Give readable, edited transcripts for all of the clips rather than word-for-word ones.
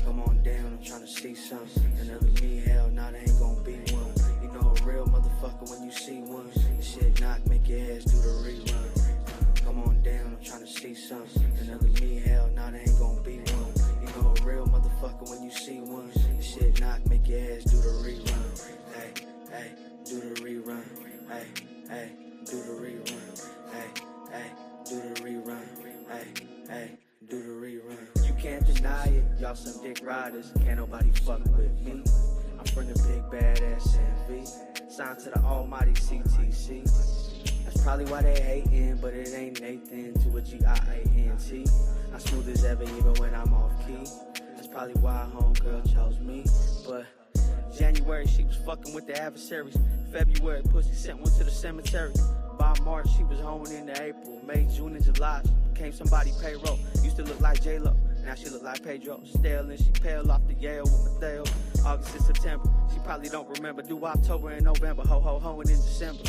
Come on down, I'm trying to see something. Another me, hell, nah, there ain't gonna be one. You know a real motherfucker when you see one. This shit knock, make your ass do the rerun. Come on down, I'm trying to see something. Another me, hell, nah, there ain't gonna be one. You know a real motherfucker when you see one. This shit knock, make your ass do the rerun. Hey, hey, do the rerun. Hey, hey, do the rerun. Hey, hey, do the rerun. Hey, hey, do the rerun. You can't deny it, y'all some dick riders. Can't nobody fuck with me. I'm from the big badass NV. Signed to the almighty CTC. That's probably why they hating, but it ain't Nathan to a G-I-A-N-T. I'm smooth as ever even when I'm off key. That's probably why homegirl chose me. But January she was fucking with the adversaries. February pussy sent one to the cemetery. By March she was home into April. May, June, and July she became somebody payroll. Used to look like J-Lo, now she look like Pedro. Stale and she pale off the Yale with Mateo. August and September, she probably don't remember. Do October and November, ho and in December.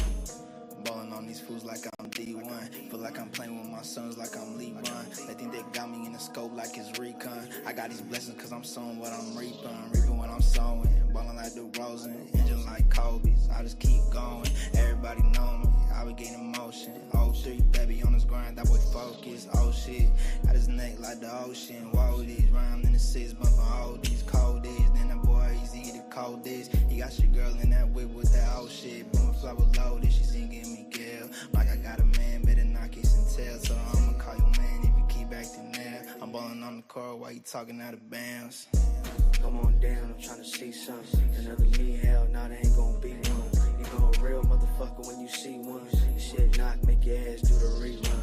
Ballin' on these fools like I'm D1. Feel like I'm playing with my sons like I'm LeBron. They think they got me in the scope like it's recon. I got these blessings cause I'm sowing what I'm reaping what I'm sowing. Ballin' like the Rosen, engine like Kobe's. I just keep going, everybody know me. I be getting motion. 03, baby on this grind, that boy focus. Oh shit, got his neck like the ocean. Whoa, these rhymes in the six, bumpin' all these cold days. Then that boy easy the cold days. He got your girl in that whip with that old shit. Boom, flower loaded, she singing me Gail. Like I got a man, better not kiss and tell. So I'ma call you man if you keep acting there. I'm ballin' on the court while you talking out of bounds. Come on down, I'm trying to see something. Another me, hell, nah, there ain't gonna be one. You know a real motherfucker when you see one. This shit knock, make your ass do the rerun.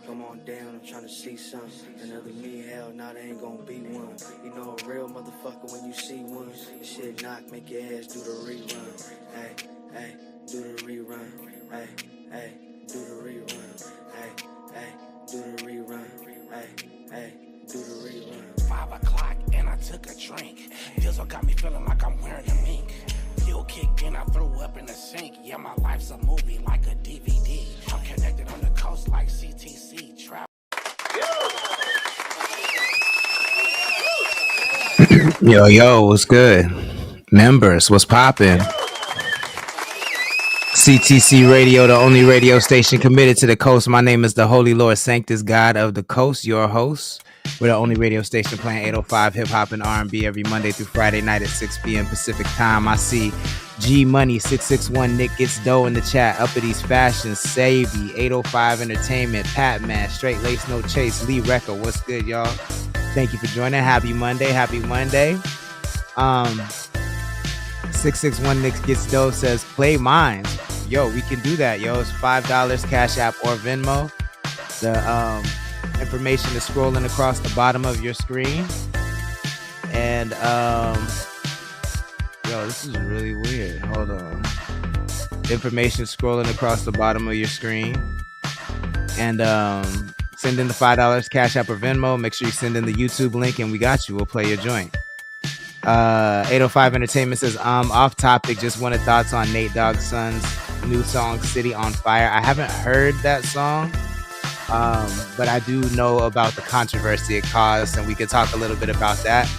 Come on down, I'm trying to see something. Another me, hell, nah, there ain't gonna be one. You know a real motherfucker when you see one. This shit knock, make your ass do the rerun. Hey, hey, do the rerun. Hey, hey, do the rerun. Hey, hey, do the rerun. Hey, hey, do the rerun. 5 o'clock and I took a drink. Dizzle got me feeling like I'm wearing a mink. Fuel kicked in, I threw up in the sink. Yeah, my life's a movie like a DVD. I'm connected on the coast like CTC. Trap. Yo, what's good? Members, what's poppin'? CTC Radio, the only radio station committed to the coast. My name is the Holy Lord Sanctus, God of the Coast, your host. We're the only radio station playing 805 hip-hop and R&B every Monday through Friday night at 6 p.m. Pacific time. I see G Money 661 Nick Gets Dough in the chat. Uppity's Fashion, Savvy, 805 Entertainment, Pat Man, Straight Lace No Chase, Lee Recker. What's good, y'all? Thank you for joining. Happy Monday. 661 Nick Gets Dough says play mines. Yo, we can do that, yo. It's $5 Cash App or Venmo. The information is scrolling across the bottom of your screen. And yo, this is really weird. Hold on. Information scrolling across the bottom of your screen. And send in the $5 Cash App or Venmo. Make sure you send in the YouTube link and we got you. We'll play your joint. 805 Entertainment says off topic, just wanted thoughts on Nate Dogg's son's new song City on Fire. I haven't heard that song, but I do know about the controversy it caused, and we could talk a little bit about that.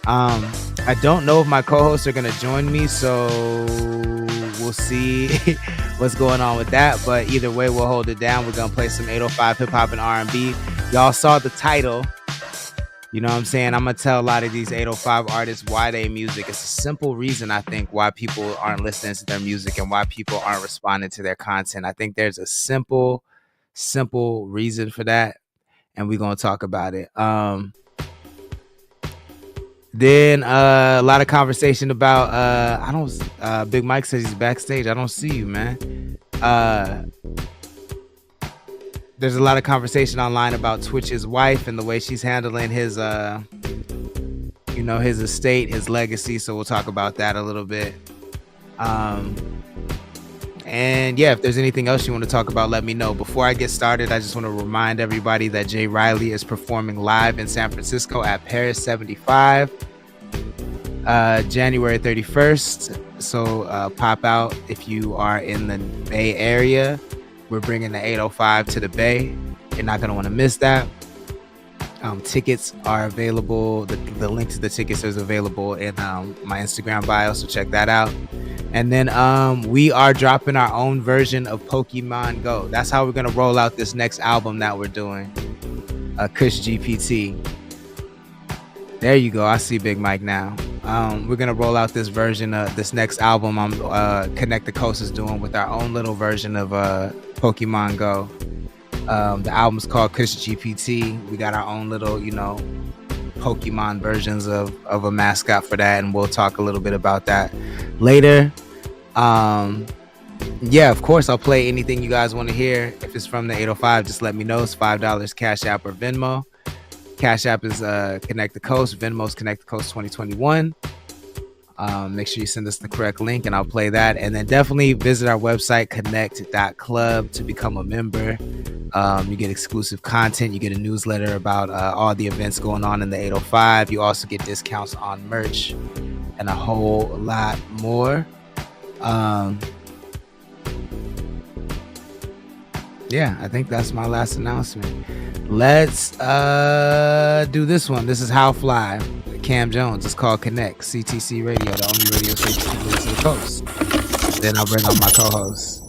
I don't know if my co-hosts are gonna join me, so we'll see what's going on with that, but either way we'll hold it down. We're gonna play some 805 hip-hop and R&B. Y'all saw the title. You know what I'm saying? I'm going to tell a lot of these 805 artists why they music. It's a simple reason, I think, why people aren't listening to their music and why people aren't responding to their content. I think there's a simple reason for that, and we're going to talk about it. Then a lot of conversation about, Big Mike says he's backstage. I don't see you, man. There's a lot of conversation online about Twitch's wife and the way she's handling his, his estate, his legacy. So we'll talk about that a little bit. And yeah, if there's anything else you want to talk about, let me know. Before I get started, I just want to remind everybody that Jay Riley is performing live in San Francisco at Paris 75, January 31st. So pop out if you are in the Bay Area. We're bringing the 805 to the Bay. You're not going to want to miss that. Tickets are available. The link to the tickets is available in my Instagram bio, so check that out. And then we are dropping our own version of Pokemon Go. That's how we're gonna roll out this next album that we're doing. Kush GPT. There you go. I see Big Mike now. We're gonna roll out this version of this next album. Connect the Coast is doing with our own little version of Pokemon Go. The album's called Kush GPT. We got our own little, Pokemon versions of a mascot for that, and we'll talk a little bit about that later. Yeah, of course I'll play anything you guys want to hear. If it's from the 805, just let me know. It's $5 Cash App or Venmo. Cash App is Connect the Coast. Venmo's Connect the Coast 2021. Make sure you send us the correct link and I'll play that. And then definitely visit our website, connxct.club, to become a member. You get exclusive content. You get a newsletter about all the events going on in the 805. You also get discounts on merch and a whole lot more. Yeah, I think that's my last announcement. Let's do this one. This is How Fly, Cam Jones. It's called Connect, CTC Radio, the only radio station connected to the coast. Then I'll bring on my co-host.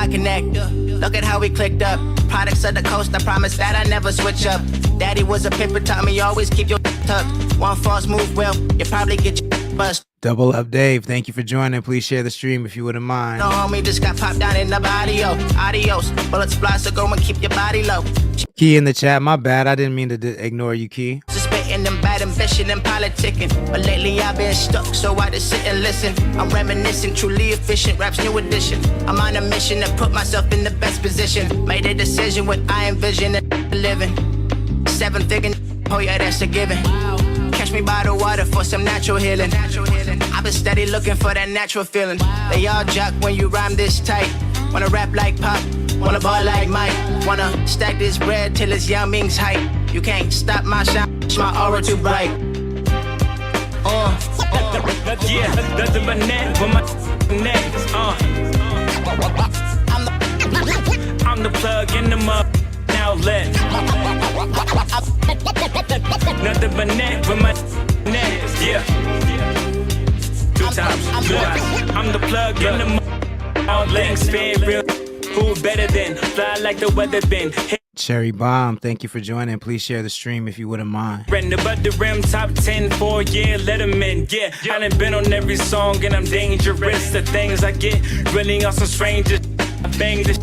Connect. Look at how we clicked up. Products of the coast, I promise that I never switch up. Daddy was a pimper, taught me always keep your tucked. One false move, well, you probably get your bust. Double up, Dave. Thank you for joining. Please share the stream if you wouldn't mind. No homie just got popped down in the body, yo. Adios. Bullets fly, so go and keep your body low. Key in the chat. My bad. I didn't mean to ignore you, Key. Spitting them bad ambition and politicking. But lately I've been stuck, so I just sit and listen. I'm reminiscing, truly efficient, rap's new edition. I'm on a mission to put myself in the best position. Made a decision what I envision and living. 7-figure, oh yeah, that's a given. Catch me by the water for some natural healing. I've been steady looking for that natural feeling. They all jock when you rhyme this tight. Wanna rap like Pop, wanna ball like Mike. Wanna stack this bread till it's Yao Ming's height. You can't stop my shine, my aura too bright. Yeah, nothing but net for my neck. I'm the plug in the mug outlet. Nothing but net for my neck. Yeah. 2 times. I'm the plug in the mug outlet. Spin real. Who better than fly like the weather been? Cherry Bomb, thank you for joining. Please share the stream if you wouldn't mind. Render but the rim top 10 for a year, let them in. Yeah, I done been on every song and I'm dangerous. The things I get really on some strangers. I bang this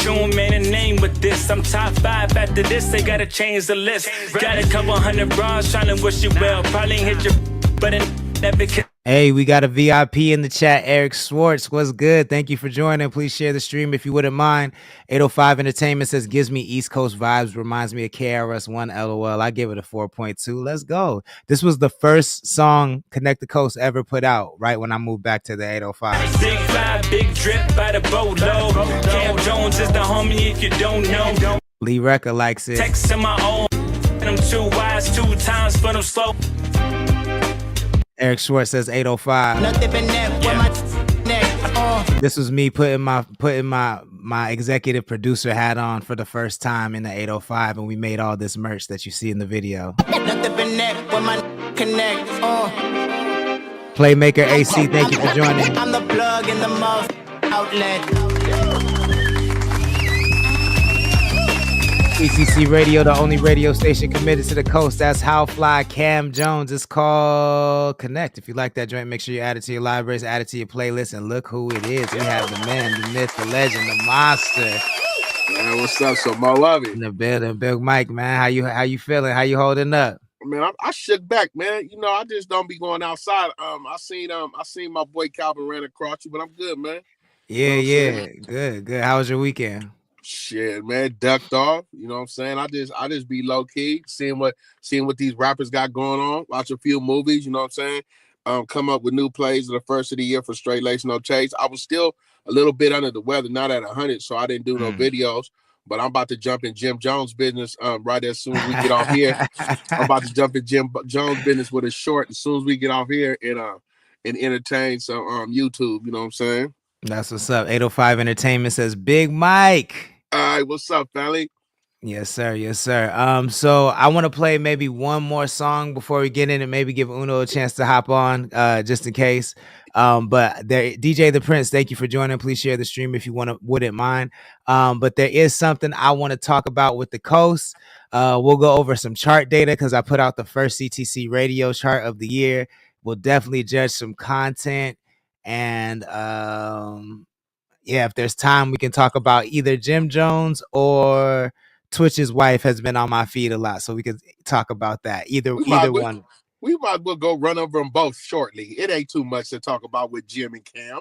tune, man, a name with this. I'm top 5 after this, they gotta change the list. Got a couple hundred bras trying to wish you well. Probably hit your but it never can. Hey, we got a VIP in the chat, Eric Swartz. What's good? Thank you for joining. Please share the stream if you wouldn't mind. 805 Entertainment says, gives me East Coast vibes, reminds me of KRS-One, LOL. I give it a 4.2. Let's go. This was the first song Connect the Coast ever put out, right when I moved back to the 805. Big fly, big drip by the boatload. Cam Jones is the homie if you don't know. Lee Recca likes it. Text in my own. And I'm too wise 2 times for them slow. Eric Schwartz says 805. This was me putting my executive producer hat on for the first time in the 805, and we made all this merch that you see in the video. Playmaker AC, thank you for joining. I'm the plug in the mouth outlet. CTC Radio, the only radio station committed to the coast. That's How Fly, Cam Jones. It's called Connect. If you like that joint, make sure you add it to your libraries, add it to your playlist, and look who it is. We have the man, the myth, the legend, the monster. Man, what's up? So Malawi in the building. Big Mike, man. How you feeling? How you holding up? Man, I shook back, man. You know, I just don't be going outside. I seen my boy Calvin ran across you, but I'm good, man. You know Yeah, what I'm saying? yeah. Good, good. How was your weekend? Shit, man, ducked off. You know what I'm saying? I just be low key, seeing what these rappers got going on. Watch a few movies. You know what I'm saying? Come up with new plays at the first of the year for Straight Lace No Chase. I was still a little bit under the weather, not at 100, so I didn't do no Mm. videos. But I'm about to jump in Jim Jones' business right as soon as we get off here. I'm about to jump in Jim Jones' business with a short as soon as we get off here and entertain some YouTube. You know what I'm saying? That's what's up. 805 Entertainment says Big Mike. All right, what's up, family? Yes, sir. Yes, sir. So I want to play maybe one more song before we get in and maybe give Uno a chance to hop on, just in case. But there, DJ the Prince, thank you for joining. Please share the stream if you wouldn't mind. But there is something I want to talk about with the coast. We'll go over some chart data because I put out the first CTC radio chart of the year. We'll definitely judge some content and yeah, if there's time, we can talk about either Jim Jones or Twitch's wife has been on my feed a lot, so we could talk about that. Either We might either well, one. we might as well go run over them both shortly. It ain't too much to talk about with Jim and Cam.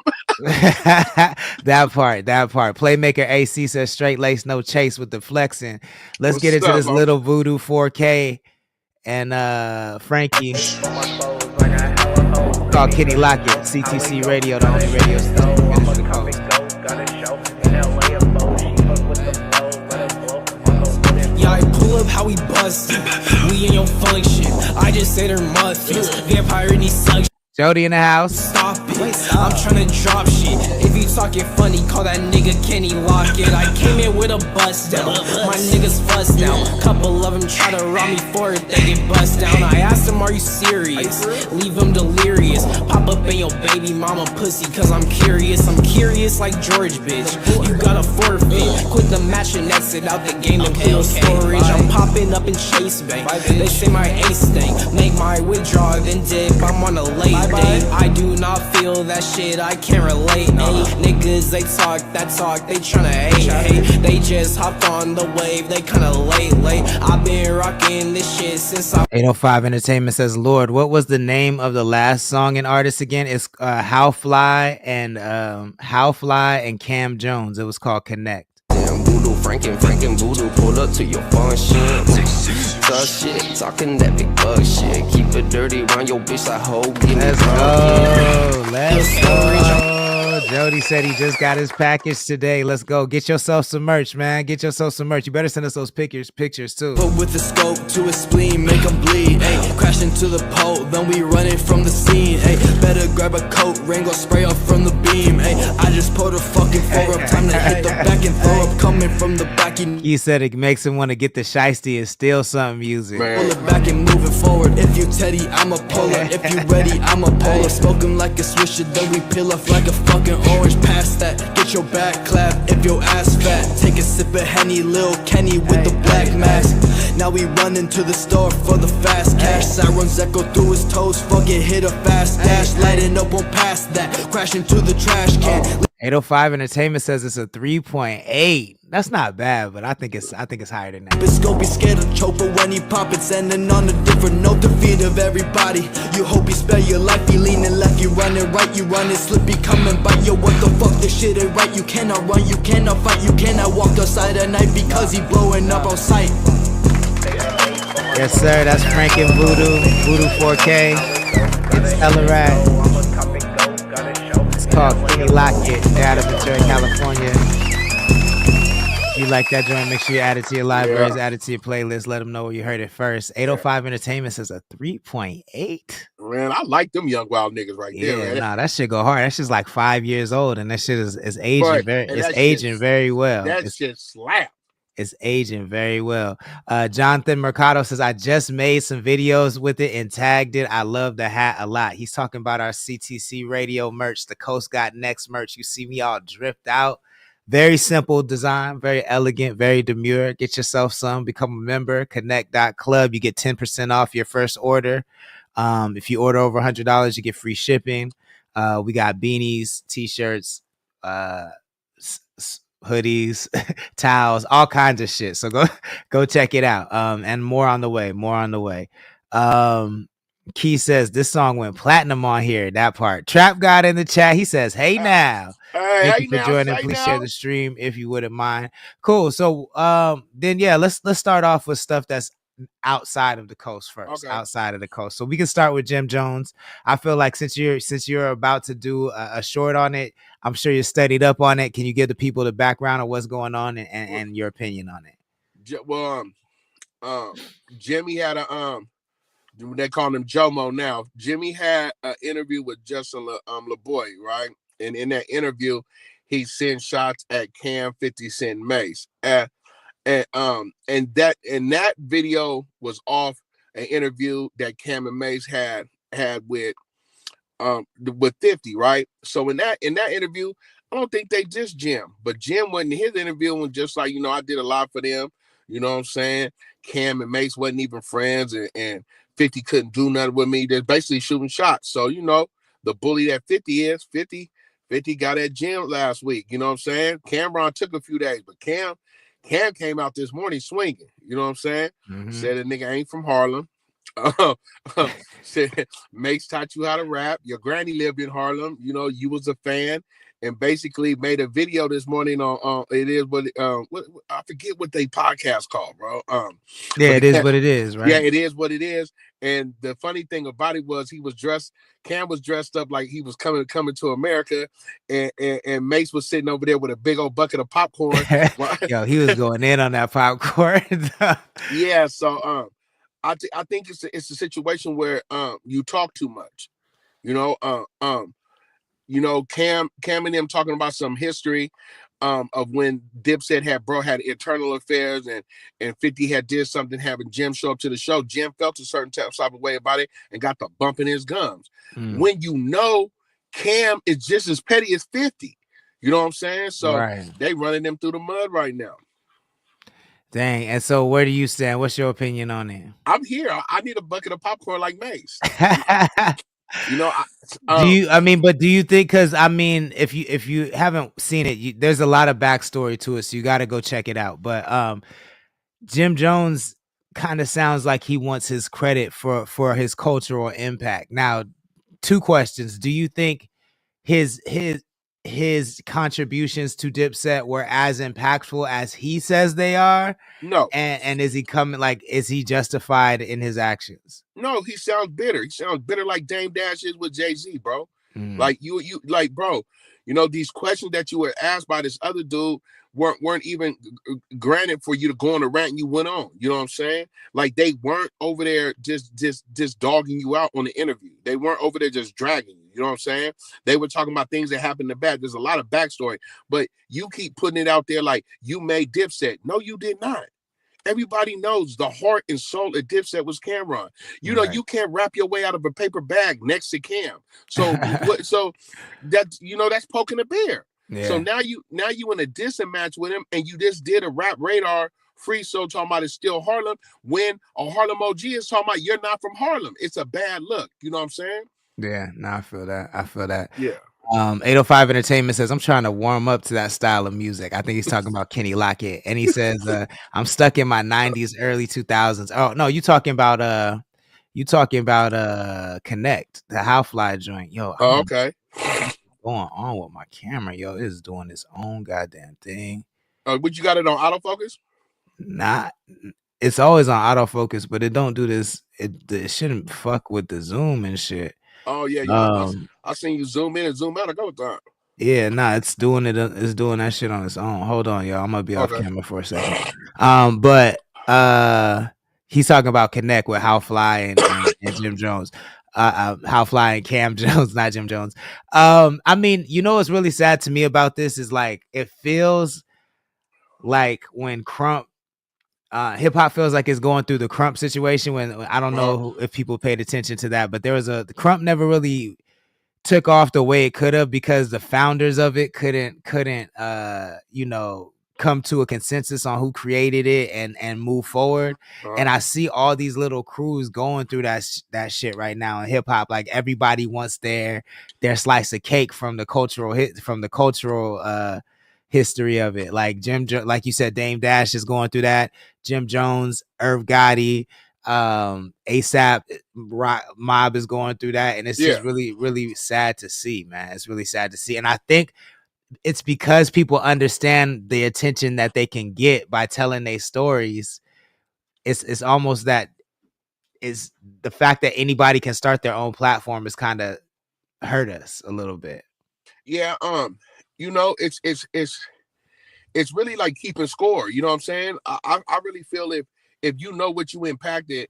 that part. Playmaker AC says straight lace, no chase with the flexing. Let's get What's into up, this man? little voodoo 4K and Frankie. Called Kitty Lockett, CTC Radio, the only radio station in the coast. Yeah, I pull up how we bust. We in your function. I just say they're muffins. Vampire in these suction. Jody in the house. Stop it. I'm tryna drop shit. If you talking funny, call that nigga Kenny Lockett. I came in with a bust down. My niggas fuss now. Couple of them try to rob me for it, they get bust down. I asked them, are you serious? Leave them delirious. Pop up in your baby mama pussy, cause I'm curious. I'm curious like George, bitch. You gotta forfeit. Quit the match and exit out the game and clear storage. I'm popping up in Chase Bank. They say my ace thing. Make my withdrawal, then dip. I'm on a late day. I do not feel that shit, I can't relate. Ay, niggas, they talk that talk, they tryna hate. They just hopped on the wave, they kinda late. I've been rocking this shit since I 805 Entertainment says, Lord, what was the name of the last song and artist again? It's How Fly and Cam Jones. It was called Connect. Voodoo, Franken voodoo, pull up to your function. Tough shit, talking that big bug shit. Keep it dirty around your bitch like hoe. Let's go. Let's go. Jody said he just got his package today. Let's go. Get yourself some merch, man. Get yourself some merch. You better send us those pictures too. put with the scope to his spleen, make him bleed. Ay, crash into the pole, then we running from the scene. Ay, better grab a coat, rain go spray up from the beam. Ay, I just pulled a fucking 4 up, time to hit the back and throw up, coming from the back. He said it makes him want to get the shiesty and steal some music. Man. Pull it back and moving forward. If you Teddy, I'm a puller. If you ready, I'm a puller. Smoking like a swisher, then we peel off like a fucking orange. Past that, get your back clap if your ass fat. Take a sip of Henny, Lil Kenny with the black mask. Now we run into the store for the fast cash. Sirens echo through his toes, fuck it, hit a fast dash. Lighting up on past that, crash into the trash can. 805 Entertainment says it's a 3.8. That's not bad, but I think it's higher than that. Biscope be scared of choker when he pop it, sending on a different note to feed of everybody. You hope he spare your life, he leaning left, you running right, you running slippy, coming bite. Yo, what the fuck, this shit ain't right. You cannot run, you cannot fight, you cannot walk outside at night because he blowing up on sight. Yes, sir. That's Franken Voodoo 4K. It's Elarat. It's called Kenny Lockett. They're out of Ventura, California. If you like that joint, make sure you add it to your libraries, add it to your playlist. Let them know where you heard it first. 805 Entertainment says a 3.8. Man, I like them young wild niggas right there, man. Nah, that shit go hard. That shit's like 5 years old, and that shit is aging But- very. and It's that aging shit- very well. That It's- shit slap. It's aging very well. Jonathan Mercado says, I just made some videos with it and tagged it. I love the hat a lot. He's talking about our CTC radio merch, the Coast Got Next merch. You see me all dripped out. Very simple design, very elegant, very demure. Get yourself some, become a member, connxct.club. You get 10% off your first order. If you order over $100, you get free shipping. We got beanies, t-shirts, hoodies, towels, all kinds of shit. So go check it out. And more on the way. Key says this song went platinum on here. That part. Trap God in the chat. He says, "Hey now." Thank you Hey for now, joining. say Please share now. the stream if you wouldn't mind. Cool. So then yeah, let's start off with stuff that's outside of the coast first. Okay. Outside of the coast. So we can start with Jim Jones. I feel like since you're about to do a short on it, I'm sure you're studied up on it. Can you give the people the background of what's going on and your opinion on it? Well, Jimmy had a they call him Jomo now. Jimmy had an interview with Justin LeBoy, right? And in that interview, he sent shots at Cam, 50 Cent, Mace. And that video was off an interview that Cam and Mace had with 50, right? So in that interview, I don't think they just Jim, but Jim wasn't his interview and just like, I did a lot for them. You know what I'm saying? Cam and Mace wasn't even friends, and 50 couldn't do nothing with me. They're basically shooting shots. So, the bully that 50 is, 50 got at Jim last week. You know what I'm saying? Cameron took a few days, but Cam came out this morning swinging. You know what I'm saying? Mm-hmm. Said a nigga ain't from Harlem. Said Mace taught you how to rap. Your granny lived in Harlem. You was a fan, and basically made a video this morning on it is what I forget what they podcast called, bro. Yeah, but it is what it is, right? Yeah, it is what it is. And the funny thing about it was Cam was dressed up like he was coming to America, and Mace was sitting over there with a big old bucket of popcorn. Yo, he was going in on that popcorn. Yeah, so I think it's a situation where you talk too much. Cam and them talking about some history of when Dipset had internal affairs, and 50 had did something, having Jim show up to the show. Jim felt a certain type of way about it and got the bump in his gums. When Cam is just as petty as 50. You know what I'm saying? So they running them through the mud right now. Dang. And so where do you stand? What's your opinion on it? I'm here. I need a bucket of popcorn like Mace. Do you think, because if you haven't seen it, there's a lot of backstory to it, so you got to go check it out. But Jim Jones kind of sounds like he wants his credit for his cultural impact. Now, two questions: do you think his contributions to Dipset were as impactful as he says they are? No. And is he justified in his actions? No, he sounds bitter. He sounds bitter like Dame Dash is with Jay-Z, bro. Like bro, these questions that you were asked by this other dude weren't even granted for you to go on a rant, and you went on. You know what I'm saying? Like, they weren't over there just dogging you out on the interview. They weren't over there just dragging you. You know what I'm saying? They were talking about things that happened in the back. There's a lot of backstory, but you keep putting it out there like you made Dipset. No, you did not. Everybody knows the heart and soul of Dipset was Cameron. You can't wrap your way out of a paper bag next to Cam. So that's poking a bear. Yeah. So now you in a dissing match with him, and you just did a Rap Radar free show talking about it's still Harlem, when a Harlem OG is talking about you're not from Harlem. It's a bad look. You know what I'm saying? Yeah, no, I feel that. Yeah. 805 Entertainment says, I'm trying to warm up to that style of music. I think he's talking about Kenny Lockett. And he says, I'm stuck in my 90s, early 2000s. Oh, no, you talking about Connect, the How Fly joint. Yo, okay. Going on with my camera, yo. It is doing its own goddamn thing. But you got it on autofocus? Nah, it's always on autofocus, but it don't do this. It shouldn't fuck with the zoom and shit. Oh yeah, I seen you zoom in and zoom out a couple times. Yeah, nah, it's doing it. It's doing that shit on its own. Hold on, y'all. I'm gonna be off camera for a second. But he's talking about Connect with How Fly and Jim Jones. How Fly and Cam Jones, not Jim Jones. What's really sad to me about this is, like, it feels like when Crump, hip hop feels like it's going through the Crump situation. When I don't know if people paid attention to that, but the Crump never really took off the way it could have, because the founders of it couldn't come to a consensus on who created it and move forward. And I see all these little crews going through that shit right now in hip hop. Like, everybody wants their slice of cake from the cultural history of it. Like like you said, Dame Dash is going through that. Jim Jones, Irv Gotti, ASAP mob is going through that, and it's just Yeah. really, really sad to see, man. It's really sad to see, and I think it's because people understand the attention that they can get by telling their stories. It's almost that is the fact that anybody can start their own platform is kind of hurt us a little bit. Yeah. You know, it's really like keeping score. You know what I'm saying? I really feel if you know what you impacted,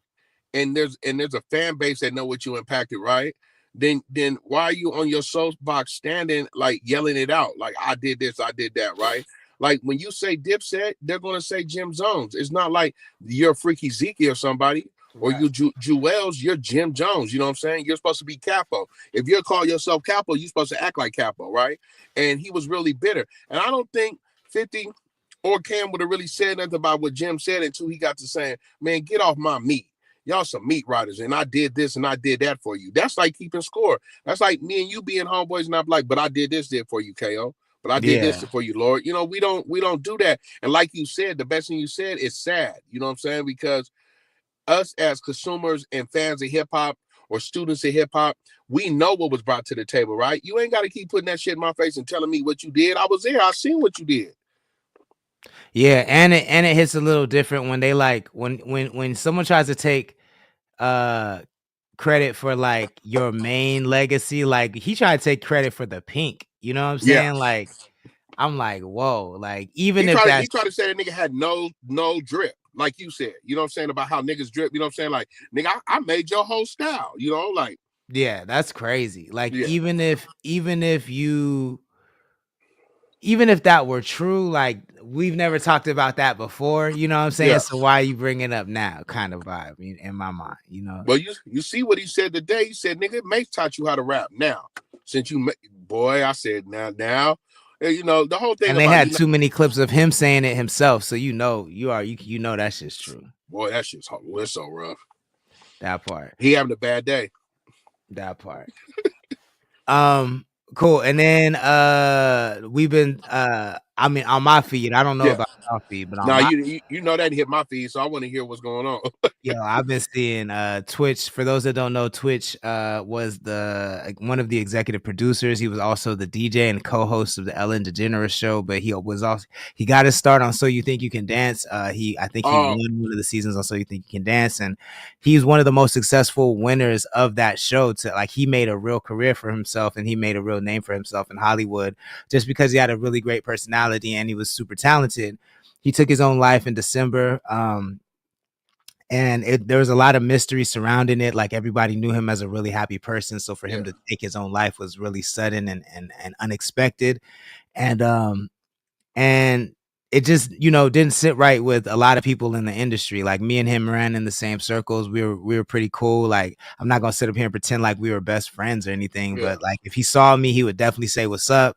and there's a fan base that know what you impacted, right? Then why are you on your soapbox standing like yelling it out? Like, I did this, I did that, right? Like when you say Dipset, they're gonna say Jim Jones. It's not like you're Freaky Zeke or somebody, or Right. you Jewels, you're Jim Jones. You know what I'm saying? You're supposed to be Capo. If you call yourself Capo, you're supposed to act like Capo, right? And he was really bitter. And I don't think 50 or Cam would have really said nothing about what Jim said until he got to saying, man, get off my meat. Y'all some meat riders, and I did this and I did that for you. That's like keeping score. That's like me and you being homeboys, and I'm like, but I did this did for you, KO. But I did this Yeah. for you, Lord. You know, we don't do that. And like you said, the best thing you said is sad. You know what I'm saying? Because us as consumers and fans of hip hop or students of hip hop, we know what was brought to the table, right? You ain't got to keep putting that shit in my face and telling me what you did. I was there. I seen what you did. Yeah, and it hits a little different when they like when someone tries to take uh credit for like your main legacy. Like he tried to take credit for the pink. You know what I'm Yeah. saying? Like I'm like, whoa, like He even if tried he that's tried to say that nigga had no drip, like you said. You know what I'm saying about how niggas drip. You know what I'm saying? Like, nigga, I made your whole style. You know, like, yeah, that's crazy. Like yeah, even if that were true, like we've never talked about that before, you know what I'm saying? yeah. So why are you bringing it up now? Kind of vibe in my mind, you know. But you see what he said today? He said, nigga, Mace taught you how to rap. Now, since boy, I said now, you know the whole thing And they about had too many clips of him saying it himself, so you know you know that shit's true. boy, that shit's hard. It's so rough. That part. He having a bad day. That part. Cool. And then we've been I mean on my feed, I don't know Yeah. about your feed, but on Now my you know that hit my feed, so I want to hear what's going on. Yo, I've been seeing Twitch. For those that don't know, Twitch was one of the executive producers. He was also the DJ and co-host of the Ellen DeGeneres show, but he got his start on So You Think You Can Dance. I think he won one of the seasons on So You Think You Can Dance, and he's one of the most successful winners of that show. He made a real career for himself, and he made a real name for himself in Hollywood just because he had a really great personality and he was super talented. He took his own life in December. And there was a lot of mystery surrounding it. Like everybody knew him as a really happy person. So for him to take his own life was really sudden and unexpected. And it just, didn't sit right with a lot of people in the industry. Like me and him ran in the same circles. We were pretty cool. Like I'm not gonna sit up here and pretend like we were best friends or anything, Yeah. but like if he saw me, he would definitely say what's up.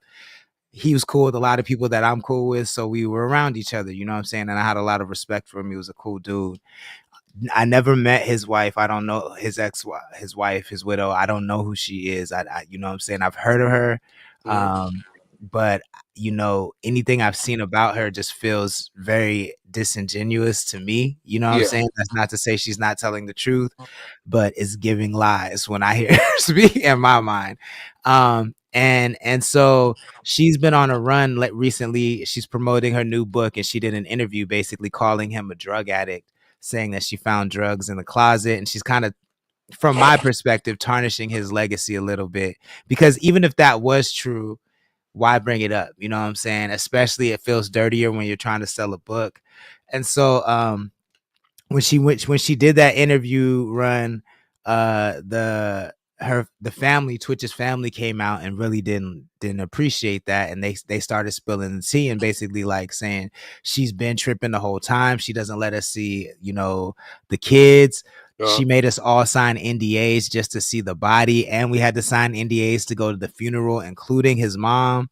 He was cool with a lot of people that I'm cool with. So we were around each other, you know what I'm saying? And I had a lot of respect for him. He was a cool dude. I never met his wife. I don't know his wife, his widow. I don't know who she is. You know what I'm saying? I've heard of her. But anything I've seen about her just feels very disingenuous to me. You know what I'm saying? That's not to say she's not telling the truth, but it's giving lies when I hear her speak in my mind. And so she's been on a run recently. She's promoting her new book, and she did an interview basically calling him a drug addict, saying that she found drugs in the closet, and she's kind of, from my perspective, tarnishing his legacy a little bit, because even if that was true, why bring it up? You know what I'm saying? Especially it feels dirtier when you're trying to sell a book. And so when she did that interview run, the family, Twitch's family, came out and really didn't appreciate that, and they started spilling the tea and basically like saying she's been tripping the whole time. She doesn't let us see, the kids. She made us all sign NDAs just to see the body, and we had to sign NDAs to go to the funeral, including his mom.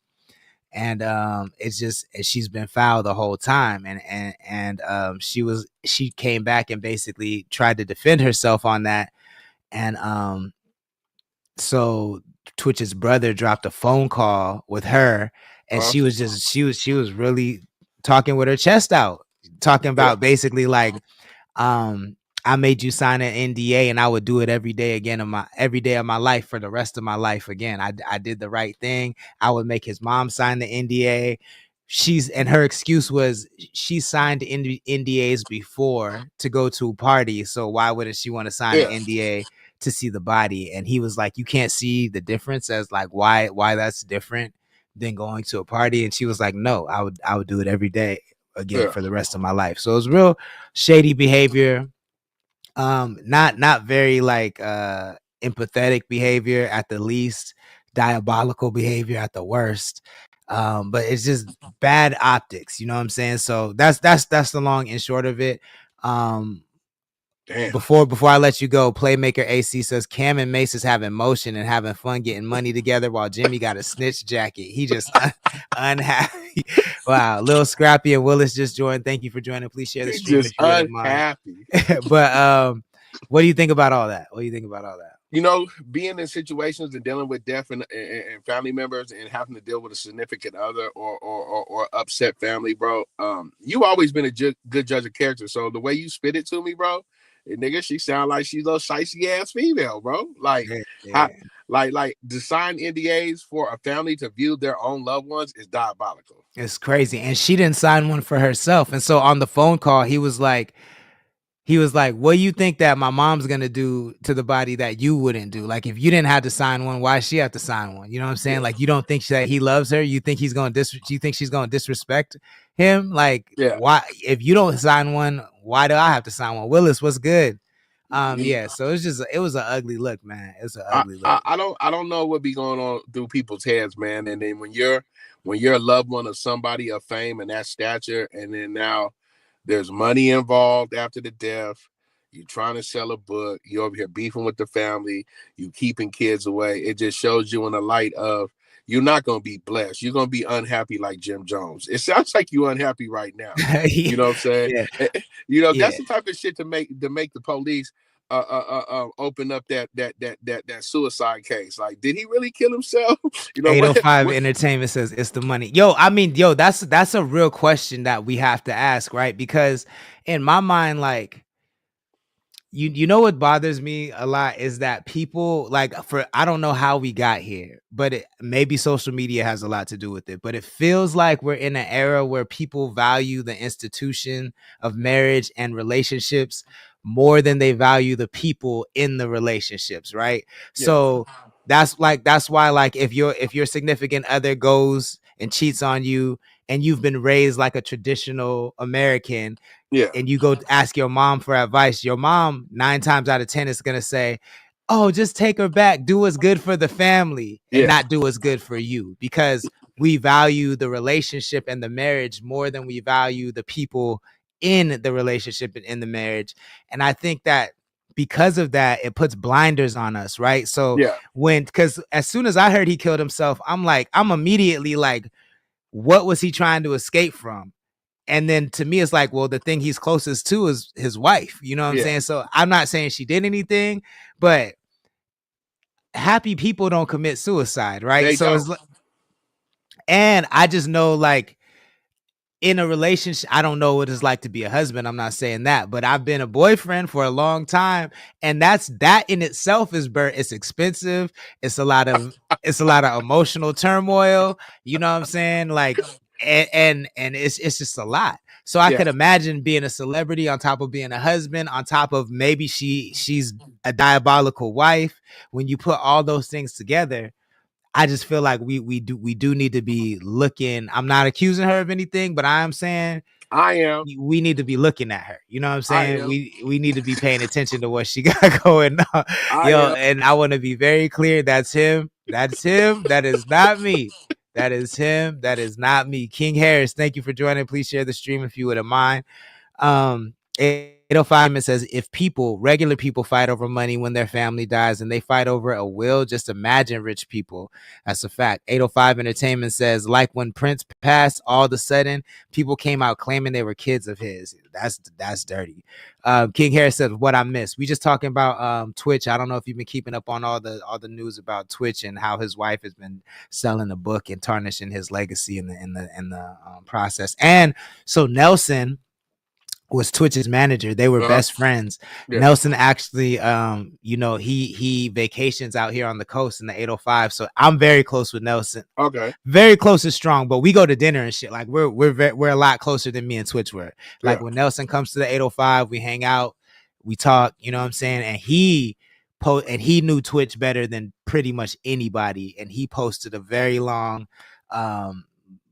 And she's been foul the whole time, and she came back and basically tried to defend herself on that. And so Twitch's brother dropped a phone call with her, and she was really talking with her chest out, talking about basically like I made you sign an NDA, and I would do it every day again, every day of my life for the rest of my life. Again, I did the right thing. I would make his mom sign the NDA. And her excuse was she signed NDAs before to go to a party, so why wouldn't she want to sign Yeah, an NDA to see the body? And he was like, you can't see the difference as like why that's different than going to a party. And she was like, no, I would do it every day again yeah. for the rest of my life. So it was real shady behavior, not very like empathetic behavior at the least, diabolical behavior at the worst. But it's just bad optics, you know what I'm saying? So that's the long and short of it. um Damn. before I let you go, Playmaker AC says Cam and Mace is having motion and having fun getting money together while Jimmy got a snitch jacket. He just unhappy. Wow. Lil Scrappy and Willis just joined. Thank you for joining. Please share the He's stream just if you wouldn't mind. unhappy. But what do you think about all that? What do you think about all that? You know, being in situations and dealing with death and family members and having to deal with a significant other or upset family, bro. You always been a good judge of character. So the way you spit it to me, bro, nigga, she sound like she's a shicey ass female, bro. Like, Yeah, how, yeah. like to sign NDAs for a family to view their own loved ones is diabolical. It's crazy. And she didn't sign one for herself. And so on the phone call, he was like, what do you think that my mom's gonna do to the body that you wouldn't do? Like, if you didn't have to sign one, why she have to sign one? You know what I'm saying? Yeah, Like, you don't think that he loves her? You think you think she's gonna disrespect him? Like, yeah. why, if you don't sign one, why do I have to sign one? Willis, what's good? You, Yeah, so it was an ugly look, man. It's an ugly look. I don't know what be going on through people's heads, man. And then when you're a loved one of somebody of fame and that stature, and then now there's money involved after the death. You're trying to sell a book. You're over here beefing with the family. You keeping kids away. It just shows you in the light of you're not going to be blessed. You're going to be unhappy like Jim Jones. It sounds like you're unhappy right now. You know what I'm saying? Yeah, You know, yeah. that's the type of shit to make the police open up that suicide case. Like, did he really kill himself? You know what? 805 Entertainment says it's the money. Yo, I mean, yo, that's a real question that we have to ask, right? Because in my mind, like, you know what bothers me a lot is that people, like, for I don't know how we got here, but maybe social media has a lot to do with it, but it feels like we're in an era where people value the institution of marriage and relationships more than they value the people in the relationships, right? Yeah, So that's why, like, if your significant other goes and cheats on you and you've been raised like a traditional American, yeah, and you go ask your mom for advice, your mom 9 times out of 10 is gonna say, "Oh, just take her back. Do what's good for the family, and yeah, not do what's good for you," because we value the relationship and the marriage more than we value the people in the relationship and in the marriage. And I think that because of that, it puts blinders on us, right? So yeah. because as soon as I heard he killed himself, I'm immediately like, what was he trying to escape from? And then to me, it's like, well, the thing he's closest to is his wife. You know what I'm Yeah, saying? So I'm not saying she did anything, but happy people don't commit suicide, right? they So don't. it's like, and I just know, like, in a relationship, I don't know what it's like to be a husband. I'm not saying that, but I've been a boyfriend for a long time, and that in itself is it's expensive. It's a lot of emotional turmoil. You know what I'm saying? Like, and it's just a lot. So I Yeah, could imagine being a celebrity on top of being a husband, on top of maybe she's a diabolical wife. When you put all those things together, I just feel like we do need to be looking. I'm not accusing her of anything, but I am saying I am. we need to be looking at her. You know what I'm I saying? am. We need to be paying attention to what she got going on. I Yo, am. and I want to be very clear. That's him. That's him. That is not me. That is him. That is not me. King Harris, thank you for joining. Please share the stream if you wouldn't mind. 805, it says, if regular people fight over money when their family dies and they fight over a will, just imagine rich people. That's a fact. 805 Entertainment says, like when Prince passed, all of a sudden people came out claiming they were kids of his. That's dirty. King Harris says, what I missed. We just talking about Twitch. I don't know if you've been keeping up on all the news about Twitch and how his wife has been selling the book and tarnishing his legacy in the process. And so Nelson, was Twitch's manager. They were best friends. Yeah. Nelson actually, you know, he vacations out here on the coast in the 805. So I'm very close with Nelson. Okay. Very close and strong, but we go to dinner and shit. Like we're a lot closer than me and Twitch were. Like when Nelson comes to the 805, we hang out, we talk, you know what I'm saying? And he knew Twitch better than pretty much anybody. And he posted a very long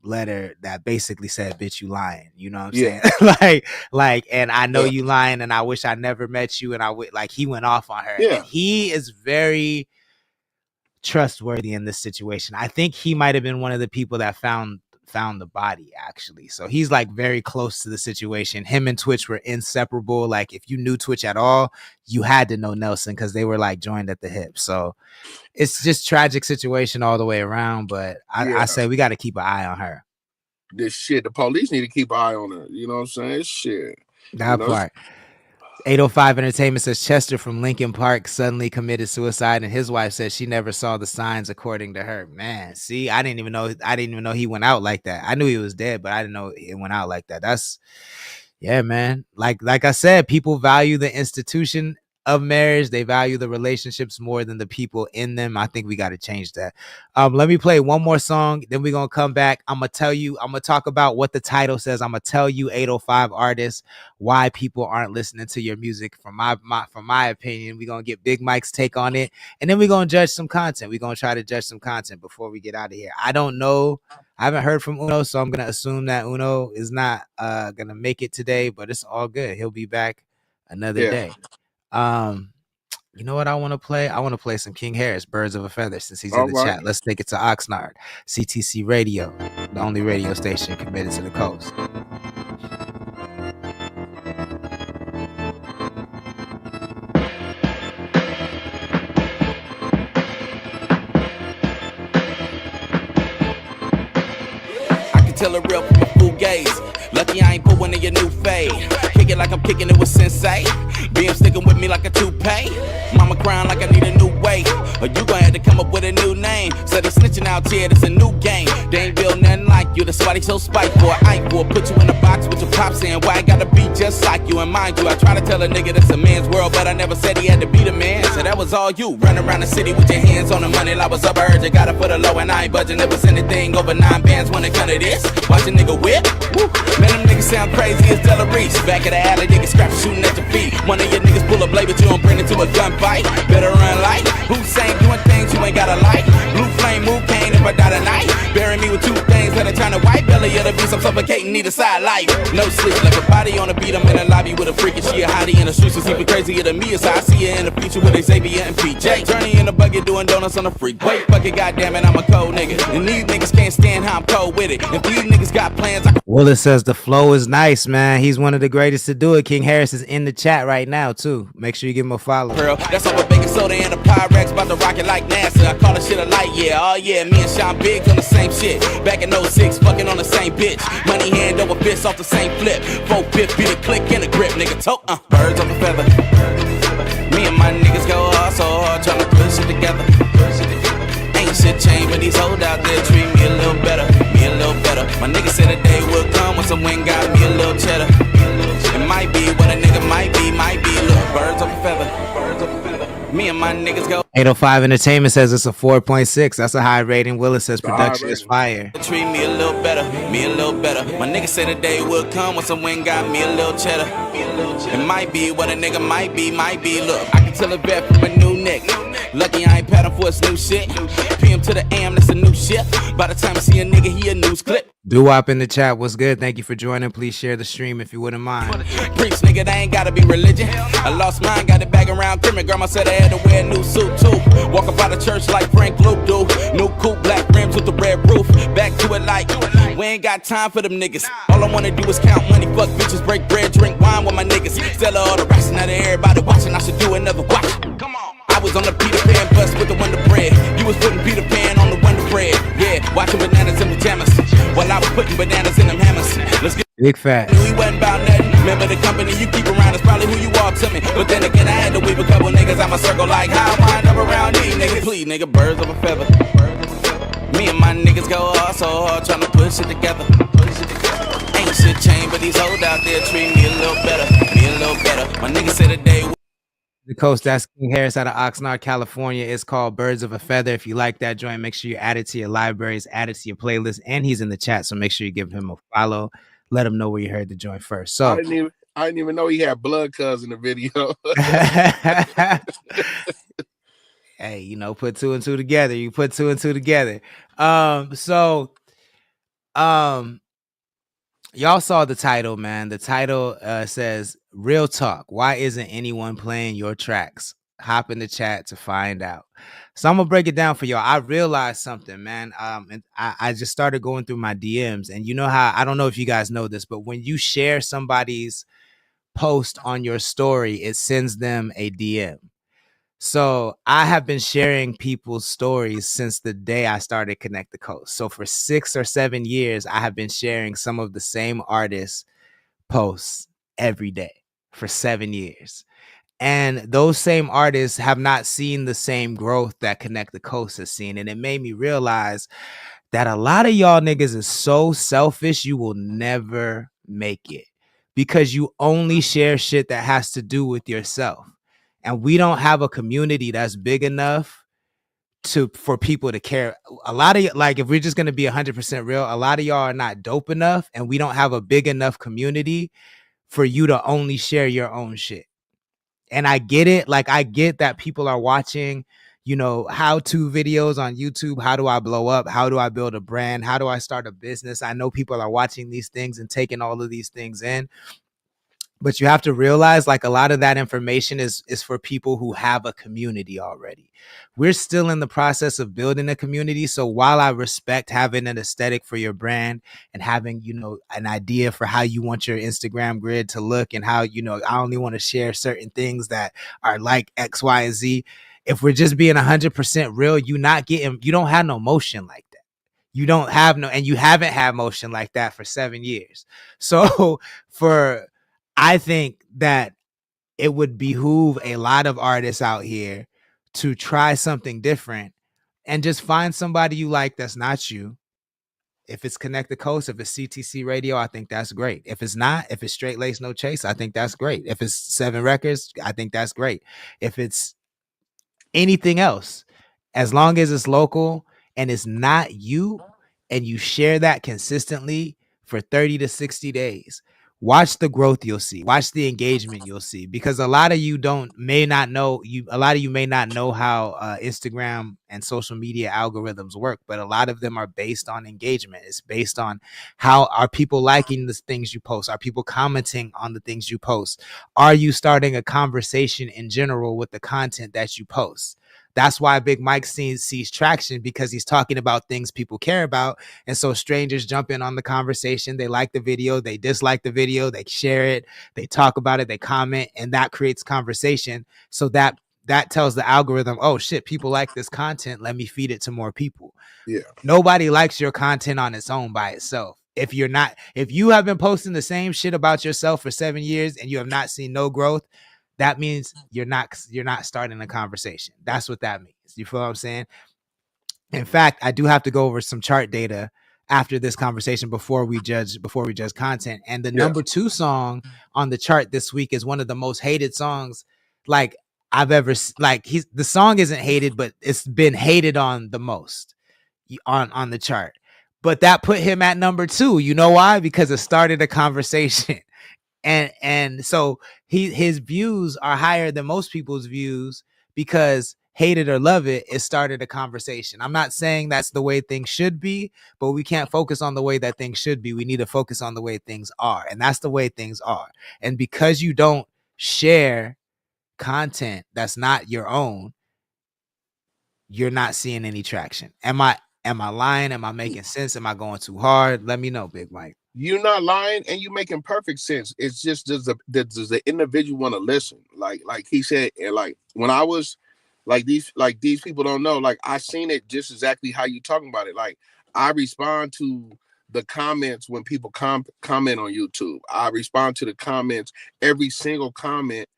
letter that basically said, bitch, you lying, you know what I'm saying? like and I know you lying, and I wish I never met you, and I would, like, he went off on her. And he is very trustworthy in this situation. I think he might have been one of the people that found the body, actually. So he's like very close to the situation. Him and Twitch were inseparable. Like if you knew Twitch at all, you had to know Nelson, because they were like joined at the hip. So it's just tragic situation all the way around. But I say we got to keep an eye on her. This shit, the police need to keep an eye on her. You know what I'm saying? Shit. That part. 805 Entertainment says Chester from Lincoln Park suddenly committed suicide, and his wife says she never saw the signs, according to her. Man, see, I didn't even know he went out like that. I knew he was dead, but I didn't know it went out like that. That's, yeah, man. Like I said, people value the institution of marriage. They value the relationships more than the people in them. I think we got to change that. Let me play one more song, then we're gonna come back. I'm gonna talk about what the title says. I'm gonna tell you 805 artists, why people aren't listening to your music. From my opinion, we're gonna get Big Mike's take on it, and then we're gonna judge some content. We're gonna try to judge some content before we get out of here. I don't know, I haven't heard from Uno, so I'm gonna assume that Uno is not gonna make it today, but it's all good. He'll be back another day. You know what I want to play? I want to play some King Harris, Birds of a Feather, since he's in the chat. Let's take it to Oxnard. CTC Radio, the only radio station committed to the coast. I can tell a real from a full gaze. Lucky I ain't put one in your new fade. Kick it like I'm kicking it with sensei. BM sticking with me like a toupee. Mama crying like I need a new way. Or you gon' have to come up with a new name. So they snitching out here, it's a new game. They ain't built nothing like you. That's why they so spiteful. I ain't for put you in a box with your pops in. Why I gotta be just like you? And mind you, I try to tell a nigga that's a man's world, but I never said he had to be the man. So that was all you. Running around the city with your hands on the money like I was up urge. You gotta put a low and I ain't budging. If it's anything over 9 bands when it come to this. Watch a nigga whip. Woo. Man, them niggas sound crazy as Della Reese. Back of the alley, niggas scrap shooting at your feet. One of your niggas pull a blade, but you don't bring it to a gunfight. Better run light. Hussein doing things you ain't gotta like. Blue flame move cane if I die tonight. Bury me with 2 things that are trying to white belly of the beast. I'm suffocating, need a side light. No sleep, like a body on a beat. I'm in the lobby with a freak and she a hottie in the streets. Is even crazier than me. As I see her in the future with Xavier and PJ. Journey in the bucket doing donuts on the freak. Wait, bucket, goddamn it, I'm a cold nigga. And these niggas can't stand how I'm cold with it. If these niggas got plans, Willis says the flow is nice, man. He's one of the greatest to do it. King Harris is in the chat right now, too. Make sure you give him a follow. Girl, that's over baking soda and a Pyrex, about to rock it like NASA. I call the shit a light, yeah. Oh yeah, me and Sean Biggs on the same shit. Back in 06, fucking on the same bitch. Money hand over fist off the same flip. 4-5 beat a click and a grip, nigga. Birds of a feather. Me and my niggas go hard, so hard, tryna put shit together. Ain't shit changed, but these hoes out there treat me a little better. Me a little better. My niggas said the day will come when some wind got me a little cheddar. It might be what a nigga might be. Look, birds of a feather. Me and my niggas go. 805 Entertainment says it's a 4.6. That's a high rating. Willis says production is fire. Treat me a little better, me a little better. My niggas say the day will come when some wind got me a little cheddar. It might be what a nigga might be. Look, I can tell a vet from a new neck. Lucky I ain't pattern for his new shit. PM to the AM, that's a new shit. By the time I see a nigga, he a news clip. Doo-wop in the chat, what's good? Thank you for joining. Please share the stream if you wouldn't mind. Preach, nigga, they ain't gotta be religion. I lost mine, got it back around criminal. Grandma said I had to wear a new suit too. Walk up out of church like Frank Luke do. New coupe, black rims with the red roof. Back to it like, we ain't got time for them niggas. All I wanna do is count money, fuck bitches, break bread, drink wine with my niggas. Still all the rest, now that everybody watching, I should do another watch. Come on. I was on the Peter Pan bus with the Wonder Bread. You was putting Peter Pan on the Wonder Bread. Yeah, watching bananas in pajamas. While I was putting bananas in them hammers. Let's get big fat. We wasn't about nothing. Remember the company you keep around is probably who you are to me. But then again, I had to weave a couple niggas out my circle like how I wind up around these niggas. Please, nigga, birds of a feather. Me and my niggas go hard, so hard, trying to put shit together. Ain't shit chain, but these hoes out there treat me a little better. Me a little better. My nigga said today. The coast, that's King Harris out of Oxnard, California. It's called Birds of a Feather. If you like that joint, make sure you add it to your libraries, add it to your playlist, and he's in the chat, so make sure you give him a follow. Let him know where you heard the joint first. So I didn't even know he had blood cuz in the video. hey, you know, put two and two together. You put two and two together. Y'all saw the title, man. The title says Real Talk. Why isn't anyone playing your tracks? Hop in the chat to find out. So I'm gonna break it down for y'all. I realized something, man. And I just started going through my DMs, and you know how, I don't know if you guys know this, but when you share somebody's post on your story, it sends them a DM. So I have been sharing people's stories since the day I started Connect the Coast. So for 6 or 7 years, I have been sharing some of the same artists' posts every day for 7 years. And those same artists have not seen the same growth that Connect the Coast has seen. And it made me realize that a lot of y'all niggas is so selfish, you will never make it because you only share shit that has to do with yourself. And we don't have a community that's big enough for people to care. A lot of, like, if we're just going to be 100% real, a lot of y'all are not dope enough, and we don't have a big enough community for you to only share your own shit. And I get it. Like, I get that people are watching, you know, how-to videos on YouTube. How do I blow up? How do I build a brand? How do I start a business? I know people are watching these things and taking all of these things in. But you have to realize, like, a lot of that information is for people who have a community already. We're still in the process of building a community. So while I respect having an aesthetic for your brand and having, you know, an idea for how you want your Instagram grid to look and how, you know, I only want to share certain things that are like X, Y, and Z. If we're just being 100% real, you don't have no motion like that. You don't have no, and you haven't had motion like that for 7 years. So I think that it would behoove a lot of artists out here to try something different and just find somebody you like that's not you. If it's Connect the Coast, if it's CTC Radio, I think that's great. If it's not, if it's Straight Lace No Chase, I think that's great. If it's 7 Records, I think that's great. If it's anything else, as long as it's local and it's not you, and you share that consistently for 30 to 60 days, watch the growth you'll see. Watch the engagement you'll see, because a lot of you may not know how Instagram and social media algorithms work, but a lot of them are based on engagement. It's based on how are people liking the things you post? Are people commenting on the things you post? Are you starting a conversation in general with the content that you post? That's why Big Mike sees traction, because he's talking about things people care about. And so strangers jump in on the conversation. They like the video, they dislike the video, they share it, they talk about it, they comment, and that creates conversation. So that tells the algorithm, oh shit, people like this content. Let me feed it to more people. Yeah. Nobody likes your content on its own by itself. If you have been posting the same shit about yourself for 7 years and you have not seen no growth, that means you're not starting a conversation. That's what that means. You feel what I'm saying? In fact, I do have to go over some chart data after this conversation before we judge content. And the number 2 song on the chart this week is one of the most hated songs like I've ever, like, the song isn't hated, but it's been hated on the most on the chart. But that put him at number 2. You know why? Because it started a conversation. And so his views are higher than most people's views because, hate it or love it, it started a conversation. I'm not saying that's the way things should be, but we can't focus on the way that things should be. We need to focus on the way things are, and that's the way things are. And because you don't share content that's not your own, you're not seeing any traction. Am I lying? Am I making sense? Am I going too hard? Let me know, Big Mike. You're not lying, and you making perfect sense. It's just does the individual want to listen? Like he said, and like when I was these people don't know. Like I seen it just exactly how you talking about it. Like I respond to the comments when people comment on YouTube. I respond to the comments, every single comment,